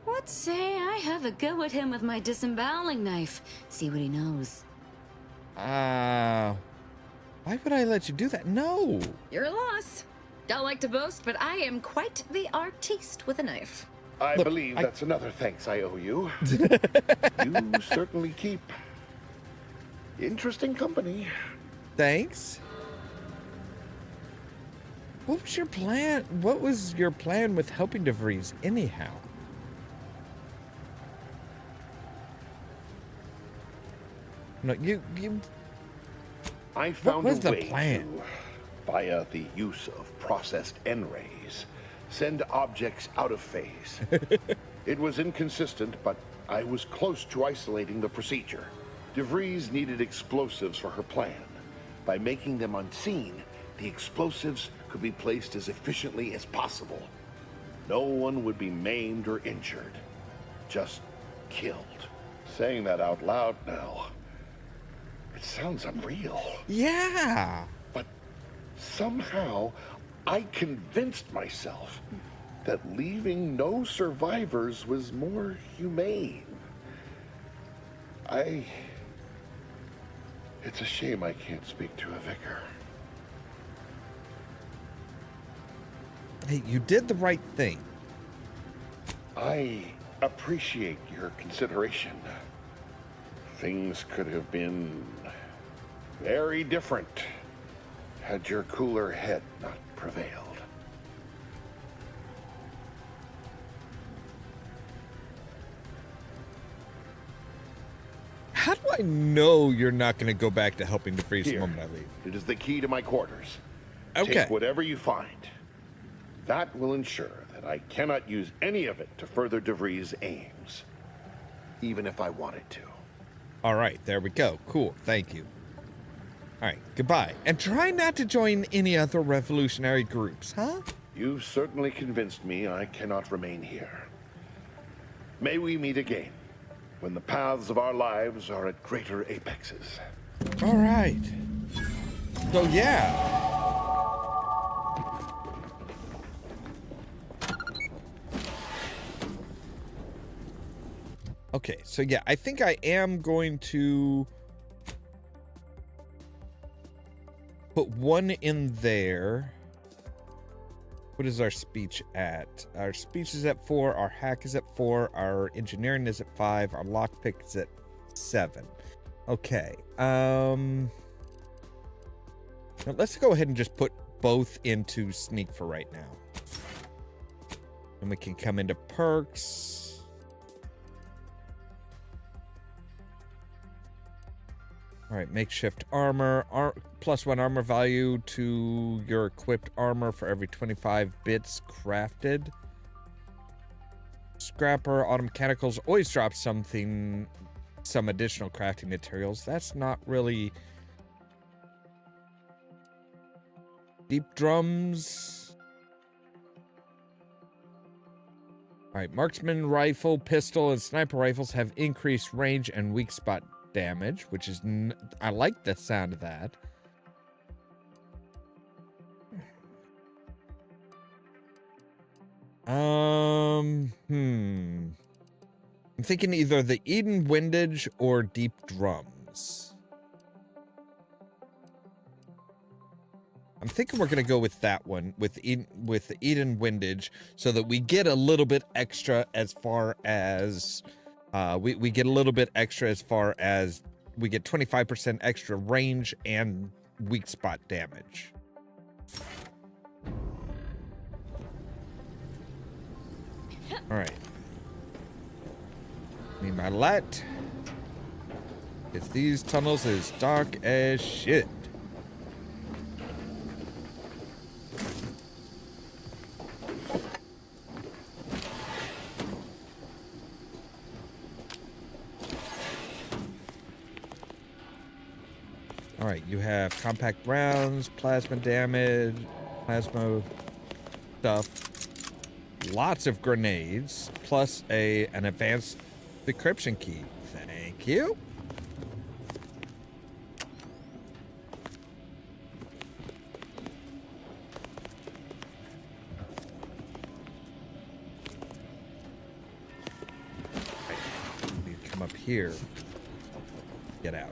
Let's say I have a go at him with my disemboweling knife. See what he knows. why would I let you do that? No. Your loss. Don't like to boast, but I am quite the artiste with a knife. I Look, believe that's another thanks I owe you. You certainly keep interesting company. Thanks. What was your plan? What was your plan with helping DeVries anyhow? No, you I found was a the way plan? to, via the use of processed N-rays, send objects out of phase. It was inconsistent, but I was close to isolating the procedure. DeVries needed explosives for her plan. By making them unseen, the explosives could be placed as efficiently as possible. No one would be maimed or injured, just killed. Saying that out loud now, it sounds unreal. Yeah. But somehow, I convinced myself that leaving no survivors was more humane. It's a shame I can't speak to a vicar. Hey, you did the right thing. I appreciate your consideration. Things could have been very different had your cooler head not prevailed. How do I know you're not going to go back to helping DeVries the Here, moment I leave? it is the key to my quarters. Okay. Take whatever you find. That will ensure that I cannot use any of it to further DeVries' aims, even if I wanted to. All right, there we go. Cool, thank you. All right, goodbye. And try not to join any other revolutionary groups, huh? You've certainly convinced me I cannot remain here. May we meet again, when the paths of our lives are at greater apexes. All right. So, yeah. Okay, so yeah, I think I am going to put one in there. What is our speech at? Our speech is at 4, our hack is at 4, our engineering is at 5, our lockpick is at 7. Okay. Now let's go ahead and just put both into sneak for right now. And we can come into perks. All right, makeshift armor. +1 armor value to your equipped armor for every 25 bits crafted. Scrapper, auto mechanicals always drop some additional crafting materials. That's not really... Deep drums. All right, marksman rifle, pistol, and sniper rifles have increased range and weak spot damage, which is I like the sound of that. I'm thinking either the Eden Windage or Deep Drums. I'm thinking we're gonna go with that one, with Eden Windage, so that we get a little bit extra as far as we get a little bit extra as far as we get 25% extra range and weak spot damage. All right. Need my light. It's these tunnels is dark as shit. All right, you have compact rounds, plasma damage, plasma stuff, lots of grenades, plus an advanced decryption key. Thank you. Right, we come up here. Get out.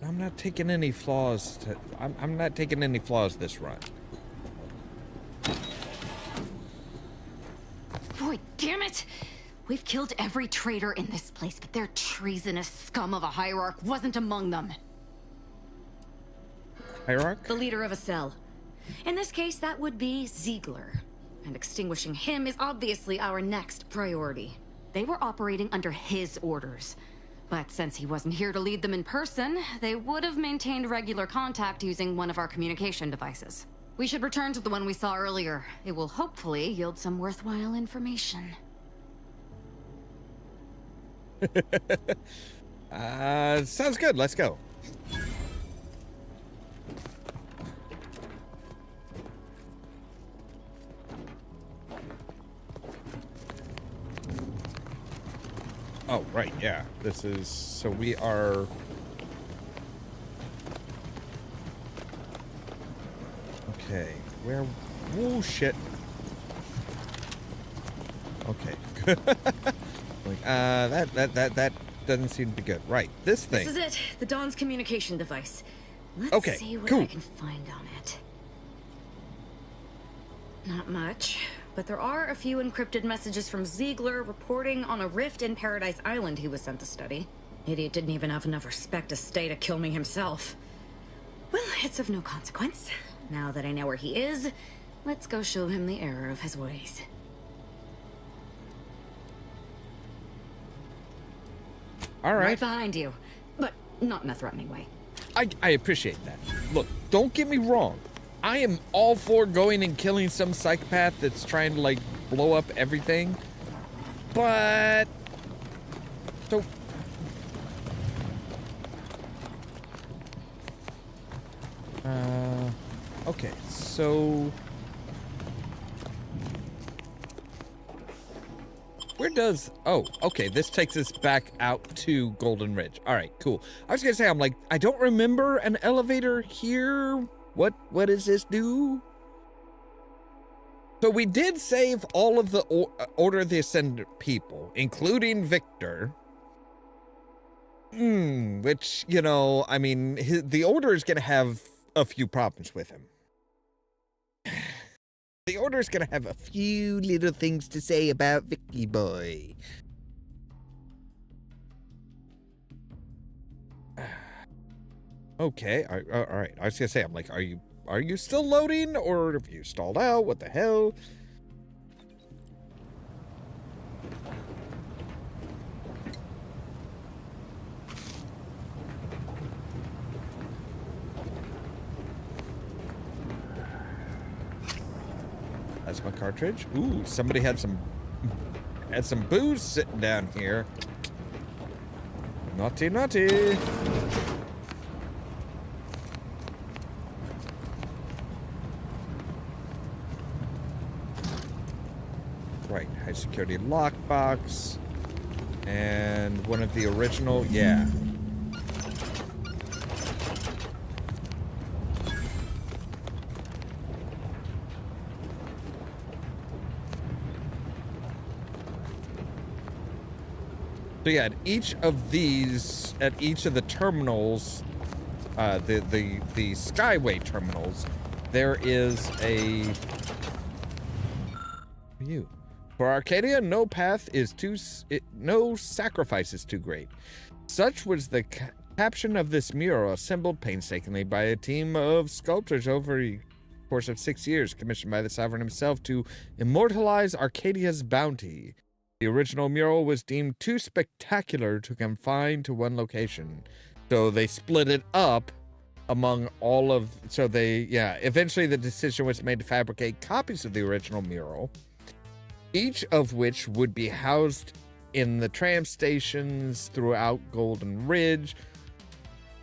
I'm not taking any flaws. I'm not taking any flaws this run. Boy, damn it! We've killed every traitor in this place, but their treasonous scum of a hierarch wasn't among them. Hierarch? The leader of a cell. In this case, that would be Ziegler. And extinguishing him is obviously our next priority. They were operating under his orders. But since he wasn't here to lead them in person, they would have maintained regular contact using one of our communication devices. We should return to the one we saw earlier. It will hopefully yield some worthwhile information. Sounds good. Let's go. Oh, right, yeah. This is... So we are... Okay, where... Oh, shit. Okay. Like, that doesn't seem to be good. Right, this thing. This is it. The Dawn's communication device. Let's Okay, see what cool. I can find on it. Not much. But there are a few encrypted messages from Ziegler reporting on a rift in Paradise Island he was sent to study. Idiot didn't even have enough respect to stay to kill me himself. Well, it's of no consequence. Now that I know where he is, let's go show him the error of his ways. All right. Right behind you, but not in a threatening way. I appreciate that. Look, don't get me wrong. I am all for going and killing some psychopath that's trying to, like, blow up everything. But... Don't... Okay, so... Where does... Oh, okay, this takes us back out to Golden Ridge. All right, cool. I was gonna say, I'm like, I don't remember an elevator here. What does this do? So we did save all of the Order of the Ascendant people, including Victor. Which, you know, I mean, the Order is going to have a few problems with him. The Order is going to have a few little things to say about Vicky Boy. Okay, all right. I was gonna say, I'm like, are you still loading, or have you stalled out? What the hell? That's my cartridge. Ooh, somebody had some booze sitting down here. Naughty, naughty. Right, high security lockbox. And one of the original, yeah. So yeah, at each of the terminals, the Skyway terminals, there is a... You. For Arcadia, no sacrifice is too great. Such was the caption of this mural, assembled painstakingly by a team of sculptors over a course of 6 years, commissioned by the Sovereign himself to immortalize Arcadia's bounty. The original mural was deemed too spectacular to confine to one location, so they split it up among all of... So eventually the decision was made to fabricate copies of the original mural, each of which would be housed in the tram stations throughout Golden Ridge,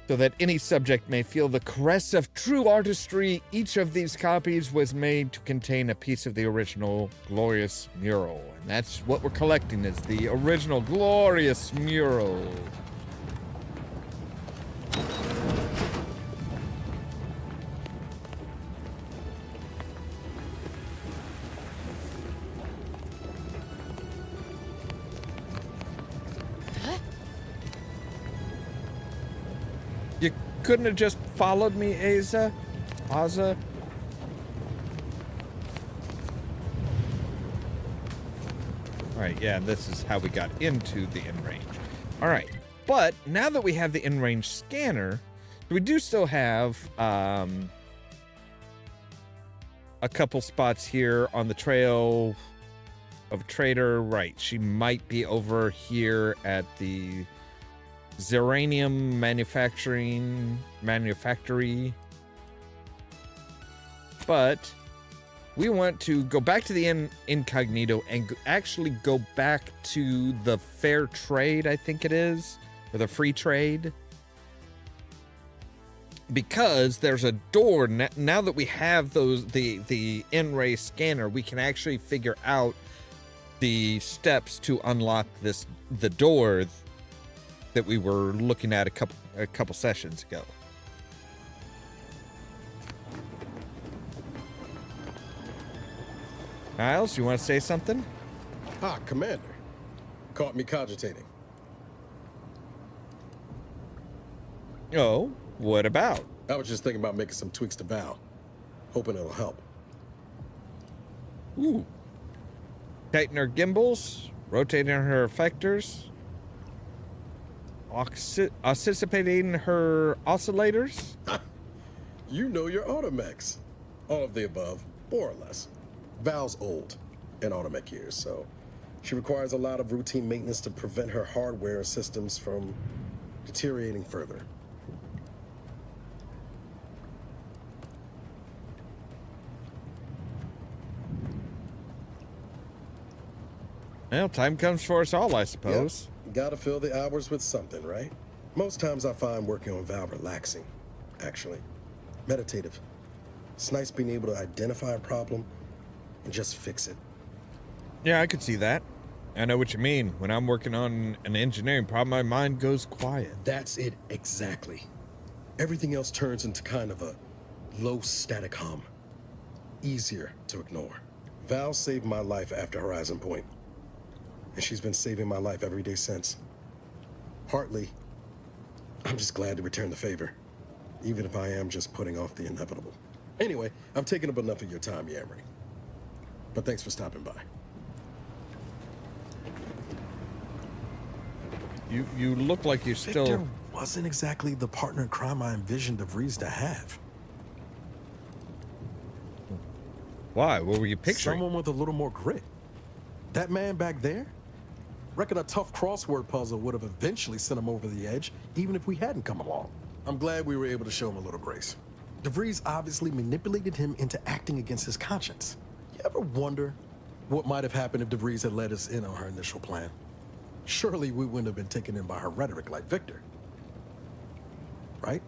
so that any subject may feel the caress of true artistry. Each of these copies was made to contain a piece of the original glorious mural. And that's what we're collecting, is the original glorious mural. You couldn't have just followed me, Aza? All right, yeah, this is how we got into the in-range. All right, but now that we have the in-range scanner, we do still have a couple spots here on the trail of Trader. Right, she might be over here at the Zeranium manufactory, but we want to go back to the incognito and actually go back to the fair trade, I think it is, or the free trade, because there's a door now that we have the N-ray scanner. We can actually figure out the steps to unlock the door that we were looking at a couple sessions ago. Niles, you want to say something? Ah, Commander. Caught me cogitating. Oh, what about? I was just thinking about making some tweaks to Val. Hoping it'll help. Ooh. Tightening her gimbals, rotating her effectors, anticipating her oscillators. You know your automechs. All of the above, more or less. Val's old in automech years, so she requires a lot of routine maintenance to prevent her hardware systems from deteriorating further. Well, time comes for us all, I suppose. Yep. Gotta fill the hours with something, right? Most times I find working on Val relaxing, actually. Meditative. It's nice being able to identify a problem and just fix it. Yeah, I could see that. I know what you mean. When I'm working on an engineering problem, my mind goes quiet. That's it exactly. Everything else turns into kind of a low static hum. Easier to ignore. Val saved my life after Horizon Point. And she's been saving my life every day since. Partly, I'm just glad to return the favor, even if I am just putting off the inevitable. Anyway, I've taken up enough of your time yammering. But thanks for stopping by. You look like you're still... Victor wasn't exactly the partner in crime I envisioned DeVries to have. Why? What were you picturing? Someone with a little more grit. That man back there? Reckon a tough crossword puzzle would have eventually sent him over the edge, even if we hadn't come along. I'm glad we were able to show him a little grace. DeVries obviously manipulated him into acting against his conscience. You ever wonder what might have happened if DeVries had let us in on her initial plan? Surely we wouldn't have been taken in by her rhetoric like Victor. Right?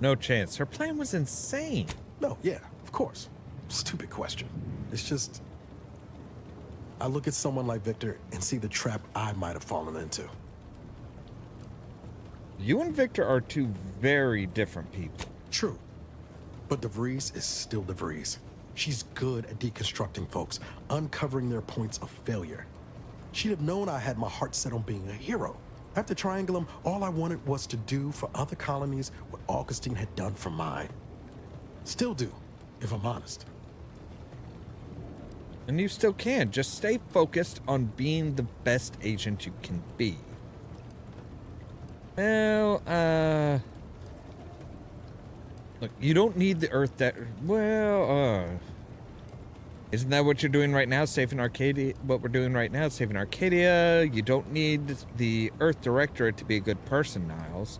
No chance. Her plan was insane. No, yeah, of course. Stupid question. It's just, I look at someone like Victor and see the trap I might have fallen into. You and Victor are two very different people. True. But DeVries is still DeVries. She's good at deconstructing folks, uncovering their points of failure. She'd have known I had my heart set on being a hero. After Triangulum, all I wanted was to do for other colonies what Augustine had done for mine. Still do, if I'm honest. And you still can. Just stay focused on being the best agent you can be. Well, look, you don't need the Earth that... Well, isn't that what you're doing right now? Saving Arcadia? What we're doing right now is saving Arcadia. You don't need the Earth Directorate to be a good person, Niles.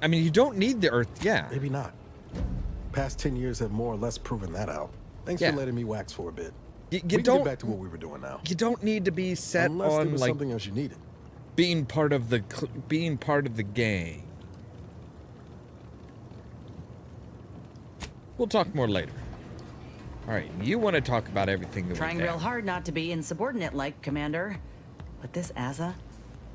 I mean, you don't need the Earth, yeah. Maybe not. Past 10 years have more or less proven that out. Thanks for letting me wax for a bit. You we can don't get back to what we were doing now. You don't need to be set Unless on there was like something else you needed. being part of the gang. We'll talk more later. All right, you want to talk about everything that Trying went real down. hard not to be insubordinate-like, Commander. But this Azza,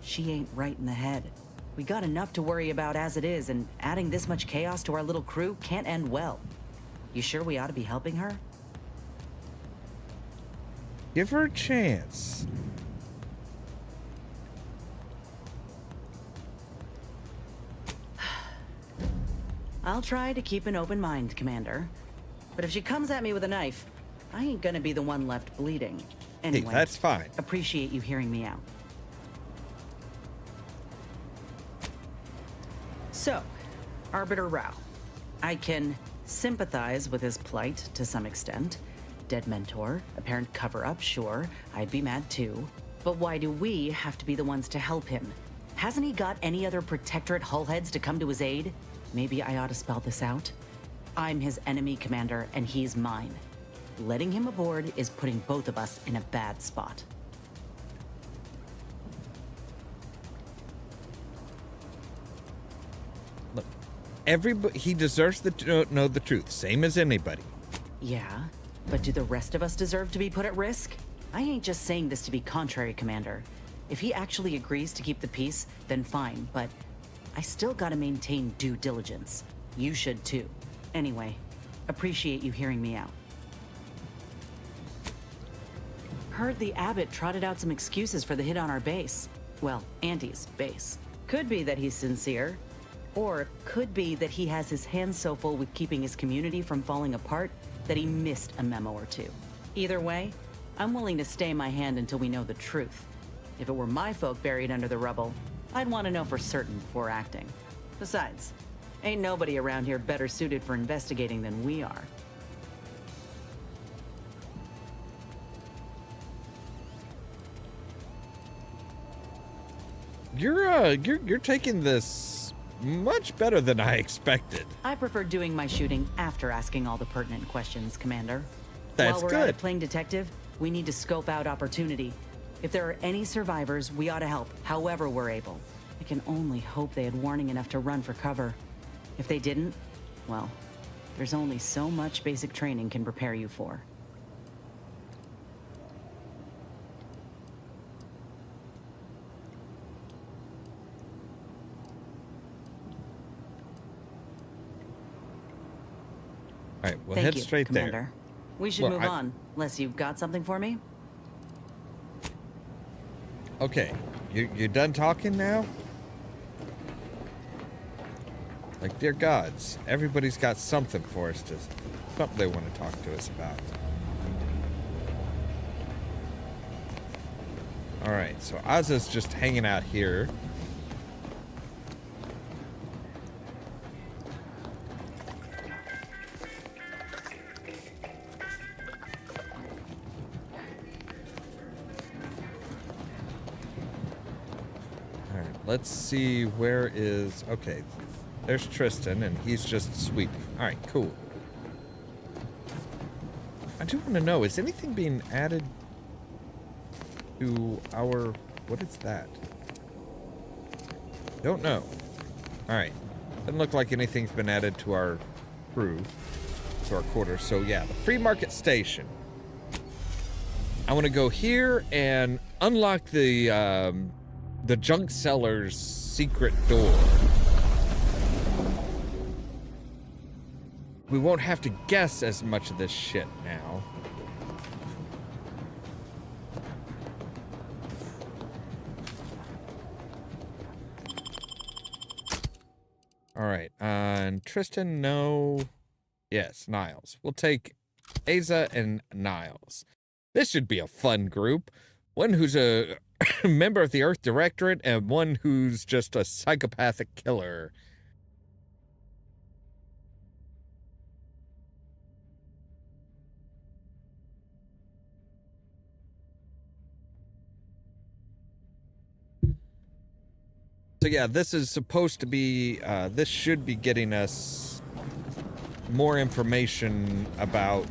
she ain't right in the head. We got enough to worry about as it is, and adding this much chaos to our little crew can't end well. You sure we ought to be helping her? Give her a chance. I'll try to keep an open mind, Commander. But if she comes at me with a knife, I ain't gonna be the one left bleeding. Anyway, Hey, that's fine. Appreciate you hearing me out. So, Arbiter Rao. I can sympathize with his plight to some extent. Dead mentor, apparent cover-up, sure, I'd be mad too. But why do we have to be the ones to help him? Hasn't he got any other Protectorate hullheads to come to his aid? Maybe I ought to spell this out. I'm his enemy, Commander, and he's mine. Letting him aboard is putting both of us in a bad spot. Look, everybody, he deserves to know the truth, same as anybody. Yeah, but do the rest of us deserve to be put at risk? I ain't just saying this to be contrary, Commander. If he actually agrees to keep the peace, then fine, but I still gotta maintain due diligence. You should too. Anyway, appreciate you hearing me out. Heard the abbot trotted out some excuses for the hit on our base. Well, Andy's base. Could be that he's sincere, or could be that he has his hands so full with keeping his community from falling apart that he missed a memo or two. Either way, I'm willing to stay my hand until we know the truth. If it were my folk buried under the rubble, I'd want to know for certain before acting. Besides, ain't nobody around here better suited for investigating than we are. You're taking this much better than I expected. I prefer doing my shooting after asking all the pertinent questions, Commander. That's While we're at good. it playing detective, we need to scope out opportunity. If there are any survivors, we ought to help, however we're able. I can only hope they had warning enough to run for cover. If they didn't, well, there's only so much basic training can prepare you for. All right, we'll Thank head you, straight Commander. there. We should Well, move on, unless you've got something for me? Okay, you done talking now? Like, dear gods, everybody's got something for us to, something they want to talk to us about. All right, so Azza's just hanging out here. All right, let's see, where is, okay, there's Tristan, and he's just sweeping. All right, cool. I do want to know, is anything being added to our... What is that? Don't know. All right. Doesn't look like anything's been added to our crew, to our quarters. So yeah, the free market station. I want to go here and unlock the junk seller's secret door. we won't have to guess as much of this shit now. All right, and Tristan, no. Yes, Niles. We'll take Asa and Niles. This should be a fun group. One who's a member of the Earth Directorate and one who's just a psychopathic killer. So yeah, this is supposed to be, this should be getting us more information about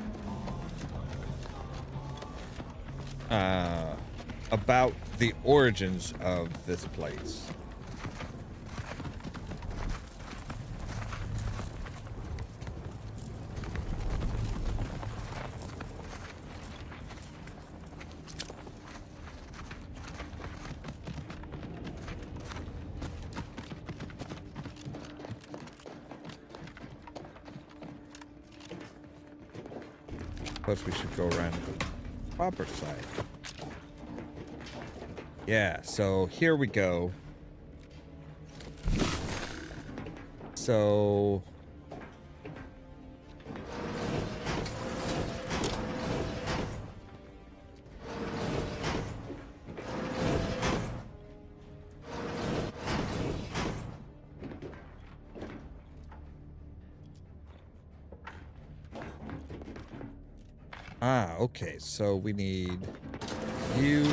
the origins of this place. Plus we should go around to the proper side. Yeah, so here we go. So okay, so we need you.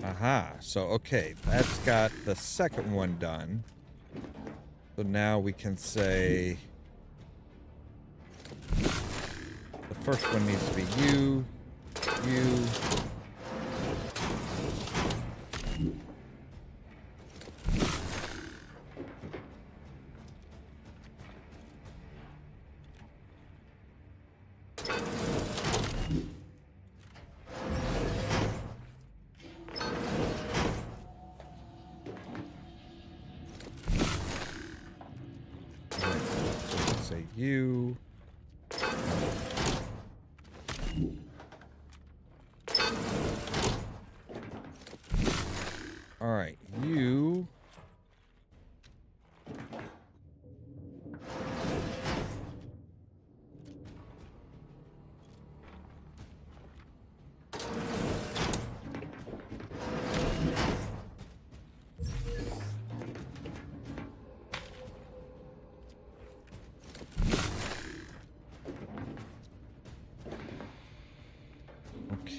Aha, so okay, that's got the second one done. So now we can say the first one needs to be you. Say you. All right, you.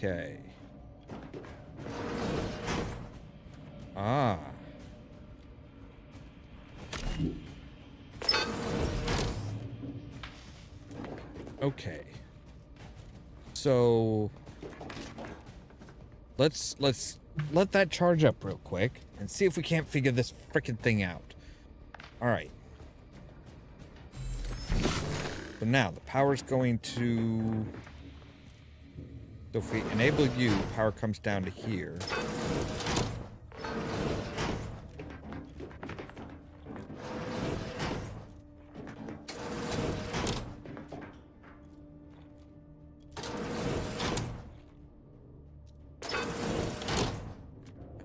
Okay. Ah. Okay. So let's let that charge up real quick and see if we can't figure this frickin' thing out. All right. So now the power's going to. So if we enable you, power comes down to here.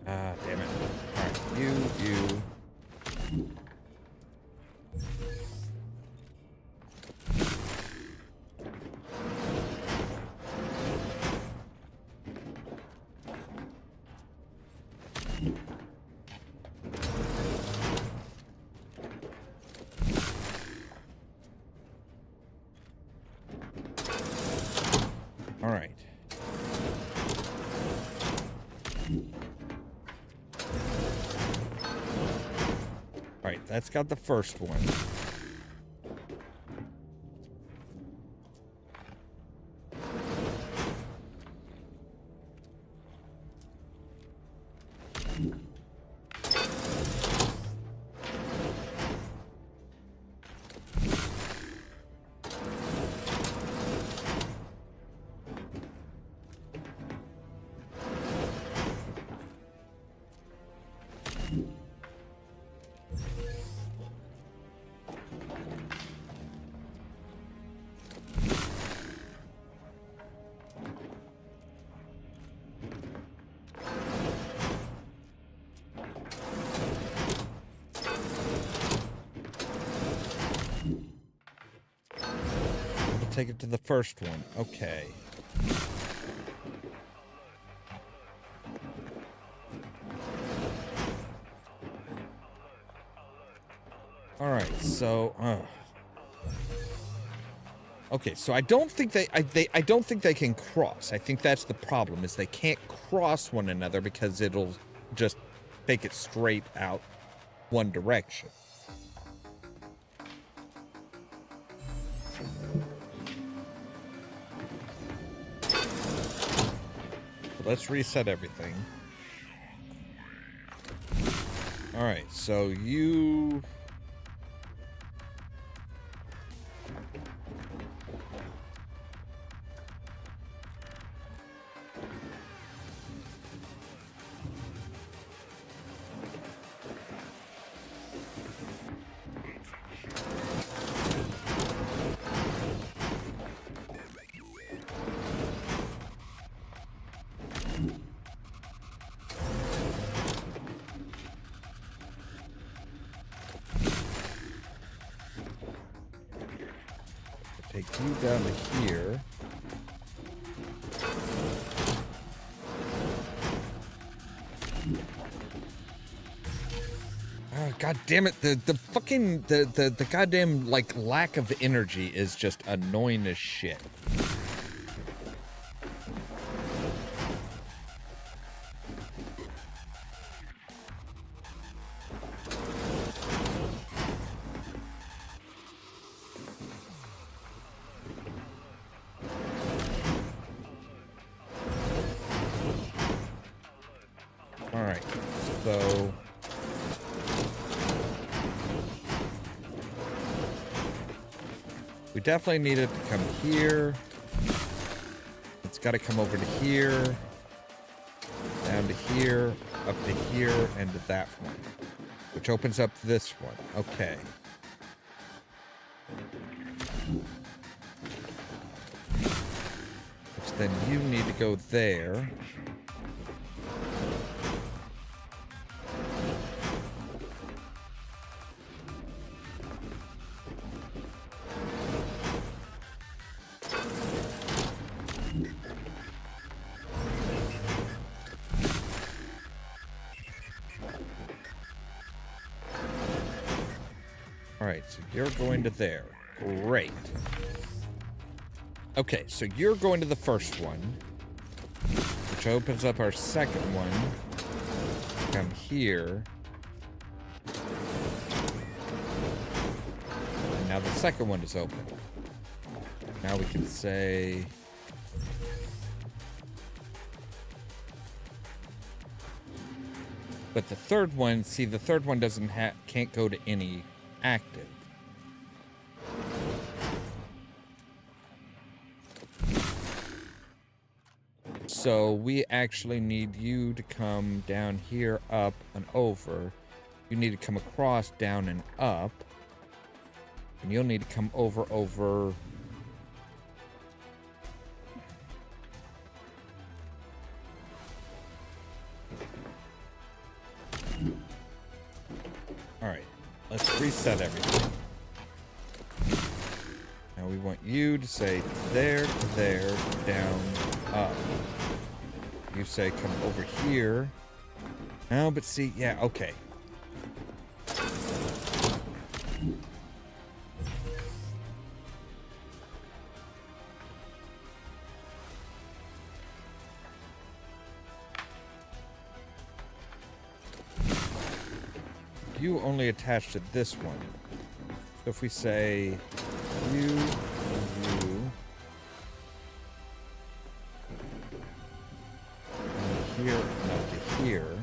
Ah, damn it. All right, you. All right. All right, that's got the first one. Take it to the first one. Okay. All right. So, okay. So I don't think I don't think they can cross. I think that's the problem. Is they can't cross one another because it'll just make it straight out one direction. Let's reset everything. All right, so you... Take you down to here. Oh, God damn it. The fucking, the goddamn, like, lack of energy is just annoying as shit. Alright, so... we definitely need it to come here. It's got to come over to here. Down to here, up to here, and to that one. Which opens up this one. Okay. Which then you need to go there. Alright, so you're going to there. Great. Okay, so you're going to the first one, which opens up our second one. Come here. And now the second one is open. Now we can say... but the third one, see, the third one doesn't can't go to any active. So we actually need you to come down here, up and over. You need to come across, down and up. And you'll need to come over. Alright, let's reset everything. Now we want you to say there, down, up. You say come over here. No, but see, yeah, okay. You only attach to this one. So if we say you, and here, and up to here.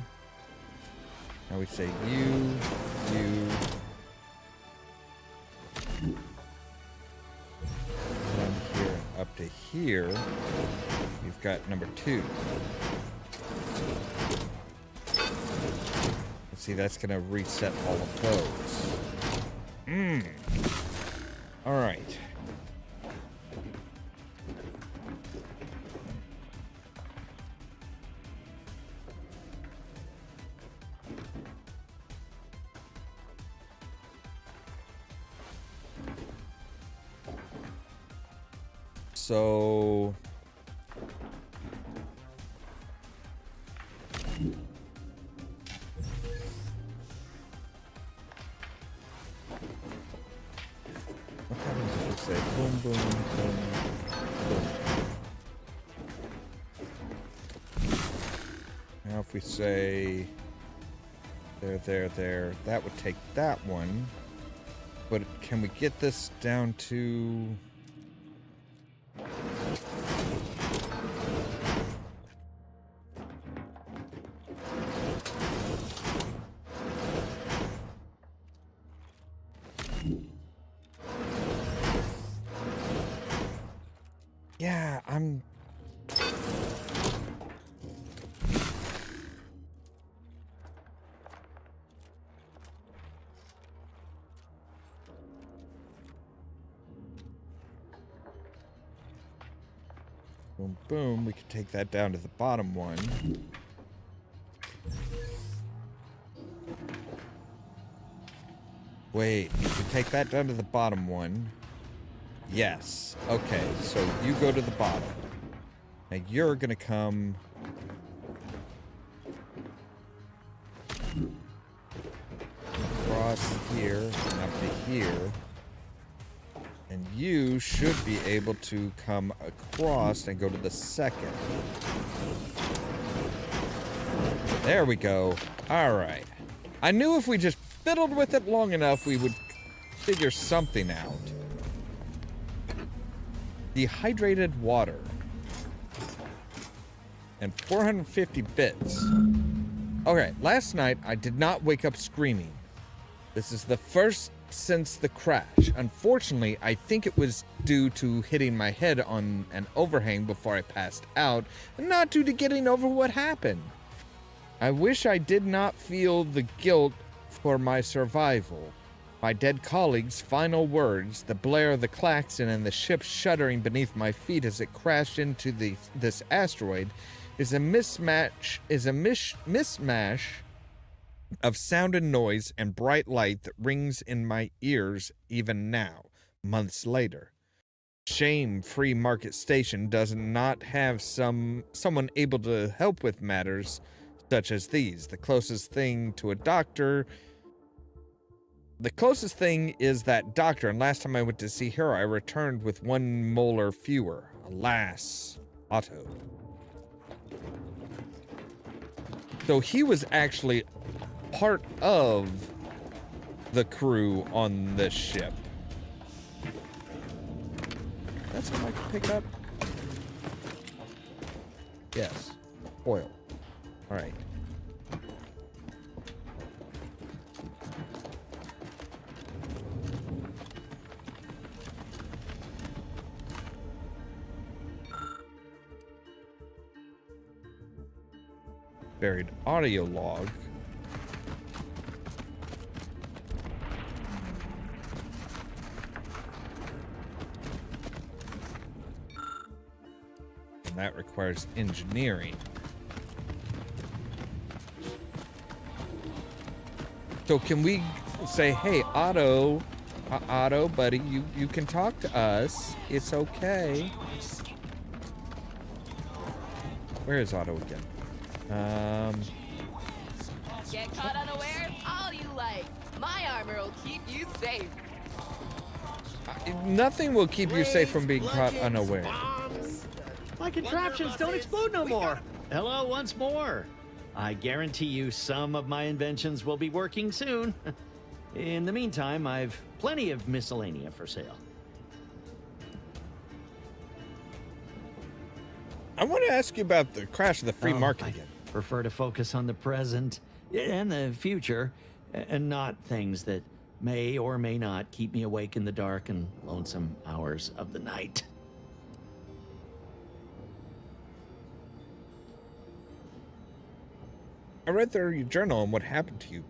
Now we say you, down here, up to here. You've got number 2. See, that's gonna reset all of those. All right. So what happens if we say boom, boom, boom, boom? Now if we say there, that would take that one. But can we get this down to... Yeah, I'm... Boom, boom. We could take that down to the bottom one. Wait, we could take that down to the bottom one. Yes. Okay, so you go to the bottom. Now you're gonna come... across here and up to here. And you should be able to come across and go to the second. There we go. Alright. I knew if we just fiddled with it long enough, we would figure something out. Dehydrated water. And 450 bits. Okay, last night I did not wake up screaming. This is the first since the crash. Unfortunately, I think it was due to hitting my head on an overhang before I passed out, and not due to getting over what happened. I wish I did not feel the guilt for my survival. My dead colleague's final words, the blare of the klaxon and the ship shuddering beneath my feet as it crashed into this asteroid, is a mismatch of sound and noise and bright light that rings in my ears even now, months later. Shame Free Market Station does not have someone able to help with matters such as these. The closest thing is that doctor, and last time I went to see her, I returned with 1 molar fewer. Alas, Otto. So he was actually part of the crew on this ship. That's something I can pick up. Yes. Oil. All right. Buried audio log. And that requires engineering. So can we say, hey, Otto, buddy, you can talk to us. It's okay. Where is Otto again? Get caught unawares all you like. My armor will keep you safe. Nothing will keep you safe from being caught unaware. My contraptions don't explode no more. Hello once more. I guarantee you some of my inventions will be working soon. In the meantime, I've plenty of miscellanea for sale. I want to ask you about the crash of the free market again. I prefer to focus on the present and the future, and not things that may or may not keep me awake in the dark and lonesome hours of the night. I read through your journal and what happened to you.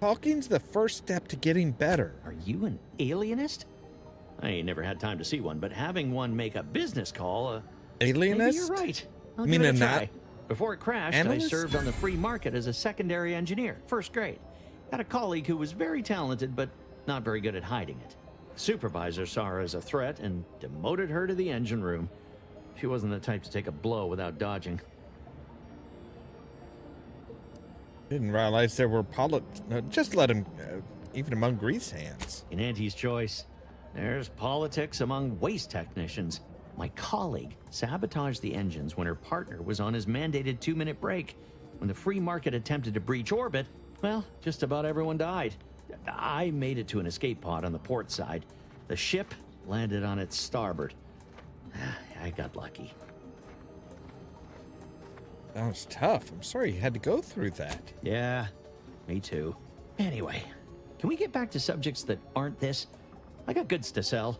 Talking's the first step to getting better. Are you an alienist? I ain't never had time to see one, but having one make a business call, alienist? Maybe you're right. I'll give it a try. Before it crashed, Analyst? I served on the free market as a secondary engineer, first grade. Had a colleague who was very talented, but not very good at hiding it. Supervisor saw her as a threat and demoted her to the engine room. She wasn't the type to take a blow without dodging. Didn't realize there were just let him, even among grease hands. In Auntie's choice, there's politics among waste technicians. My colleague sabotaged the engines when her partner was on his mandated 2-minute break. When the free market attempted to breach orbit, well, just about everyone died. I made it to an escape pod on the port side. The ship landed on its starboard. I got lucky. That was tough. I'm sorry you had to go through that. Yeah, me too. Anyway, can we get back to subjects that aren't this? I got goods to sell.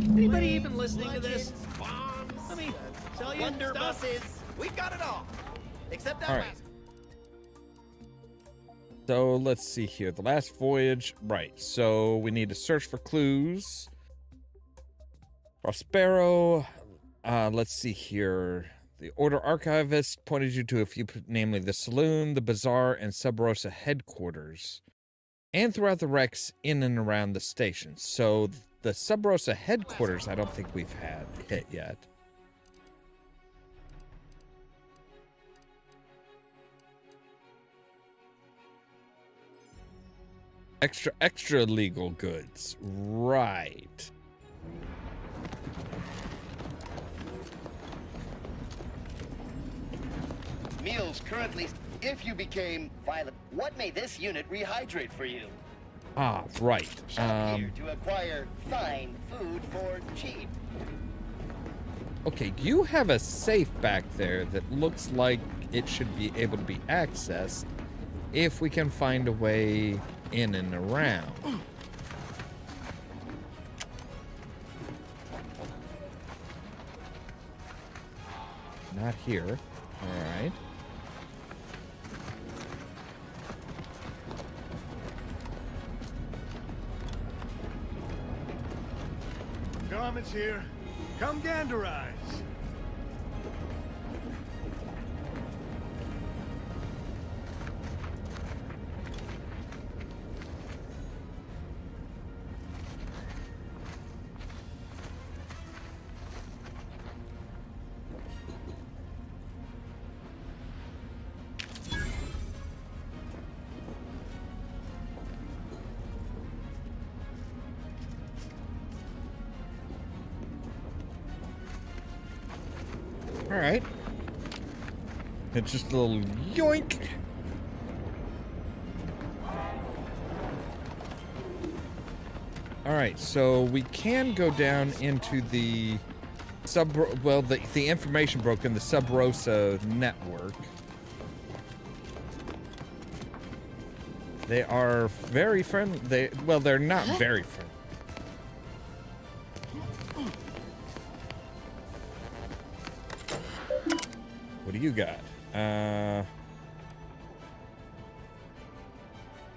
Anybody even listening to this? Bombs, Let me sell you wonder stuff. buses. We've got it all. Except that All right. So let's see here. The last voyage. Right. So we need to search for clues. Prospero. Let's see here. The Order Archivist pointed you to a few, namely the Saloon, the Bazaar, and Sub Rosa headquarters. And throughout the wrecks in and around the station. So the Sub Rosa headquarters, I don't think we've had hit yet. Extra legal goods. Right. Meals currently, if you became violent, what may this unit rehydrate for you? Ah, right. Shop here to acquire fine food for cheap. Okay, you have a safe back there that looks like it should be able to be accessed if we can find a way in and around. Not here. All right. Garment's here. Come ganderize. All right. It's just a little yoink. All right, so we can go down into the the information broke in the Sub Rosa network. They are very friendly. They're not very friendly. What do you got?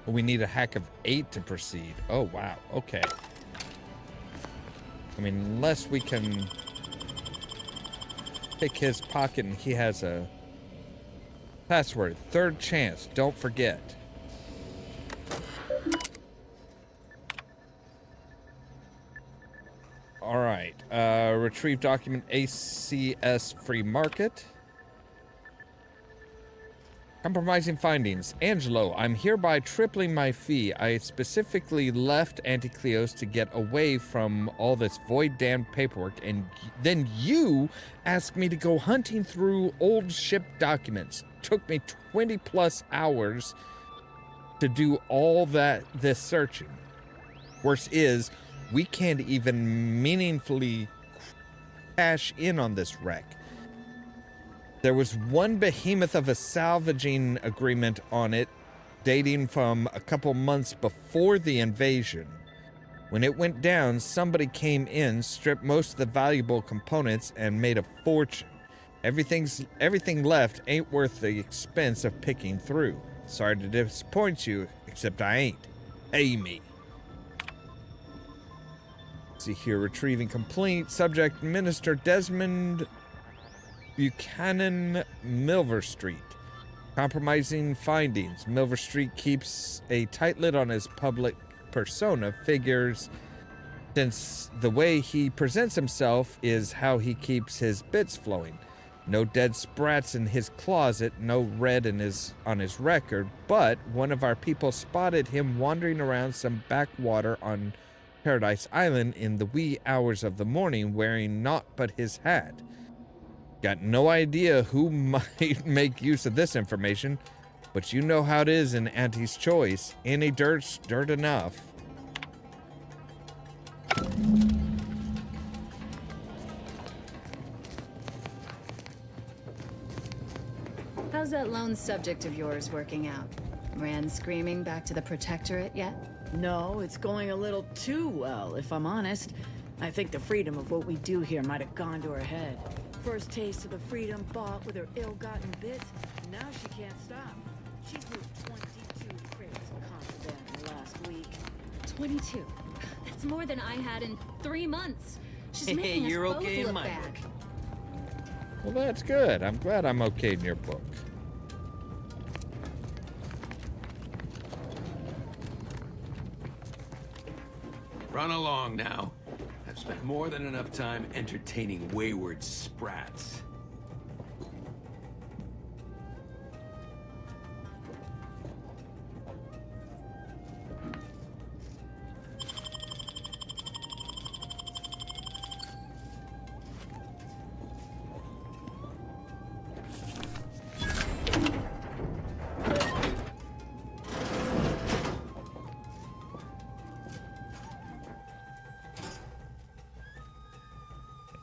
We need a hack of 8 to proceed. Oh, wow. Okay. I mean, unless we can pick his pocket and he has a password. Third chance. Don't forget. All right. Retrieve document ACS free market. Compromising findings. Angelo, I'm hereby tripling my fee. I specifically left Anticleos to get away from all this void-damned paperwork, and then you asked me to go hunting through old ship documents. Took me 20+ hours to do all this searching. Worse is, we can't even meaningfully cash in on this wreck. There was one behemoth of a salvaging agreement on it, dating from a couple months before the invasion. When it went down, somebody came in, stripped most of the valuable components, and made a fortune. Everything left ain't worth the expense of picking through. Sorry to disappoint you, except I ain't. Amy. See here, retrieving complaint. Subject, Minister Desmond Buchanan, Milver Street. Compromising findings. Milver Street keeps a tight lid on his public persona. Figures, since the way he presents himself is how he keeps his bits flowing. No dead sprats in his closet, no red on his record, but one of our people spotted him wandering around some backwater on Paradise Island in the wee hours of the morning wearing naught but his hat. Got no idea who might make use of this information, but you know how it is in Auntie's Choice. Any dirt's dirt enough. How's that lone subject of yours working out? Ran screaming back to the Protectorate yet? No, it's going a little too well, if I'm honest. I think the freedom of what we do here might have gone to her head. First taste of the freedom bought with her ill-gotten bits, now she can't stop. She's moved 22 crates of contraband in the last week. 22. That's more than I had in 3 months. She's Hey, making us you're both okay in look my bad. book. Well, that's good. I'm glad I'm okay in your book. Run along now. I've spent more than enough time entertaining wayward sprats.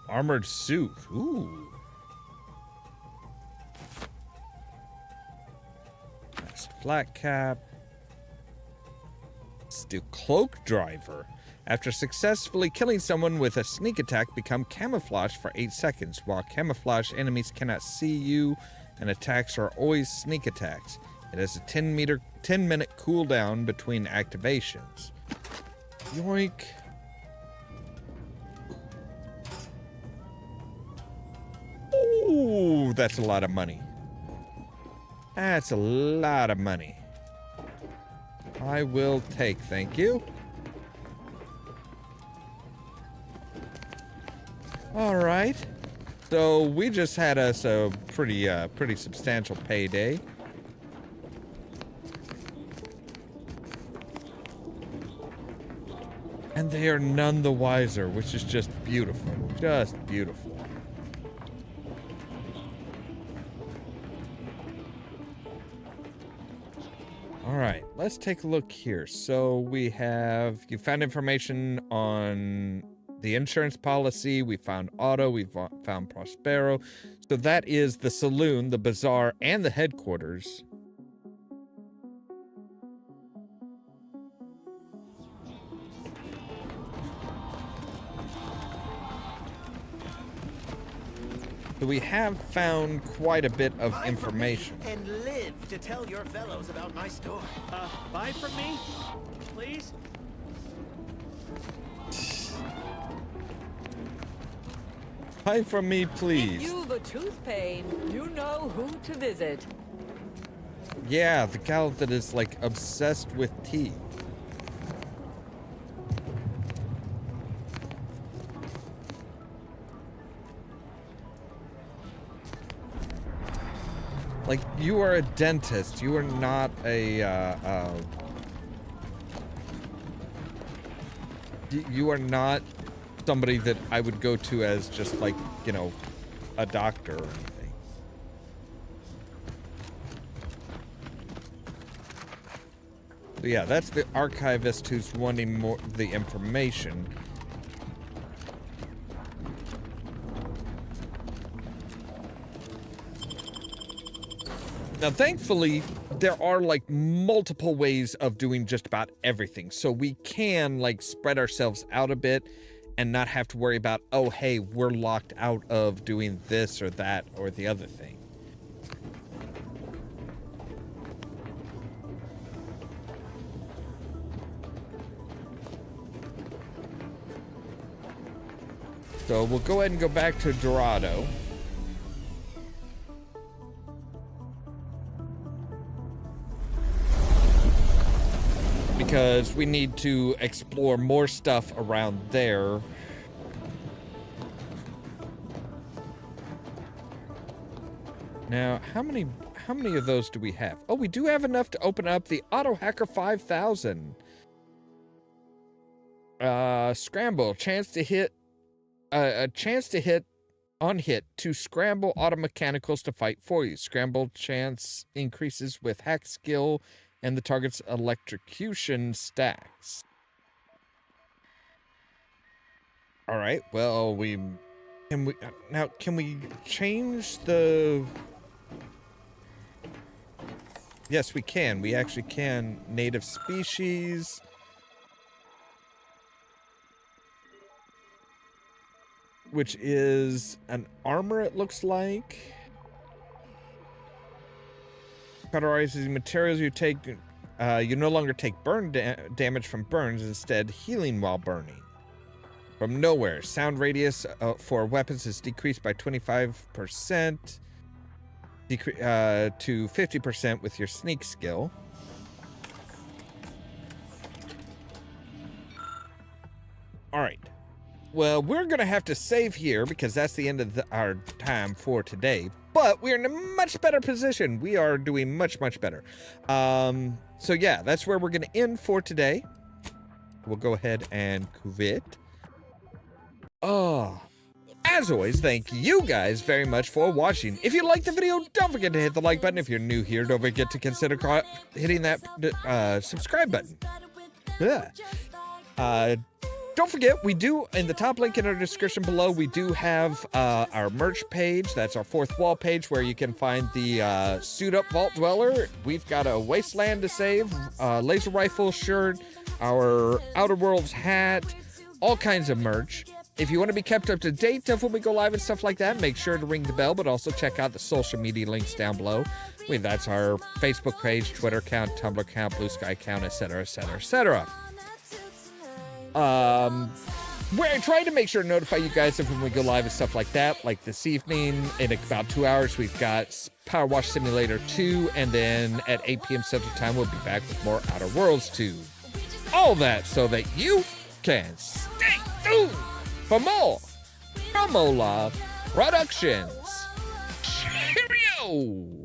Armored suit. Ooh. Fast flat cap. Still cloak driver. After successfully killing someone with a sneak attack, become camouflage for 8 seconds. While camouflage enemies cannot see you, and attacks are always sneak attacks. It has a 10-minute cooldown between activations. Yoink. Ooh, that's a lot of money. That's a lot of money. I will take, thank you. All right. So we just had us a pretty substantial payday. And they are none the wiser, which is just beautiful. Just beautiful. All right, let's take a look here. So you found information on the insurance policy. We found auto. We found Prospero. So that is the saloon, the bazaar, and the headquarters. So we have found quite a bit of information. And live to tell your fellows about my store. Buy from me, please? Buy from me, please. If you've a tooth pain, you know who to visit. Yeah, the gal that is like obsessed with teeth. Like, you are a dentist. You are not you are not somebody that I would go to as just like, you know, a doctor or anything. So yeah, that's the archivist who's wanting more the information. Now, thankfully, there are like multiple ways of doing just about everything. So we can like spread ourselves out a bit and not have to worry about, oh, hey, we're locked out of doing this or that or the other thing. So we'll go ahead and go back to Dorado. Because we need to explore more stuff around there. Now, how many of those do we have? Oh, we do have enough to open up the Auto Hacker 5000. Scramble, chance to hit on hit to scramble auto mechanicals to fight for you. Scramble chance increases with hack skill and the target's electrocution stacks. All right. Well, can we change the? Yes, we can. We actually can. Native species. Which is an armor, it looks like. Cauterizing materials you take. You no longer take burn damage from burns, instead healing while burning. From nowhere, sound radius for weapons is decreased by 25%. To 50% with your sneak skill. All right. Well, we're going to have to save here because that's the end of our time for today. But we're in a much better position. We are doing much, much better. So yeah, that's where we're going to end for today. We'll go ahead and quit. Oh, as always, thank you guys very much for watching. If you liked the video, don't forget to hit the like button. If you're new here, don't forget to consider hitting that subscribe button. Yeah. Don't forget, we do, in the top link in our description below, we do have our merch page. That's our fourth wall page where you can find the Suit Up Vault Dweller. We've got a Wasteland to Save, laser rifle shirt, our Outer Worlds hat, all kinds of merch. If you want to be kept up to date of when we go live and stuff like that, make sure to ring the bell, but also check out the social media links down below. I mean, that's our Facebook page, Twitter account, Tumblr account, Blue Sky account, etc., etc., etc. We're trying to make sure to notify you guys of when we go live and stuff like that. Like this evening, in about 2 hours, we've got Power Wash Simulator 2, and then at 8 p.m. Central Time, we'll be back with more Outer Worlds 2. All that so that you can stay tuned for more from Ollamh Productions. Cheerio!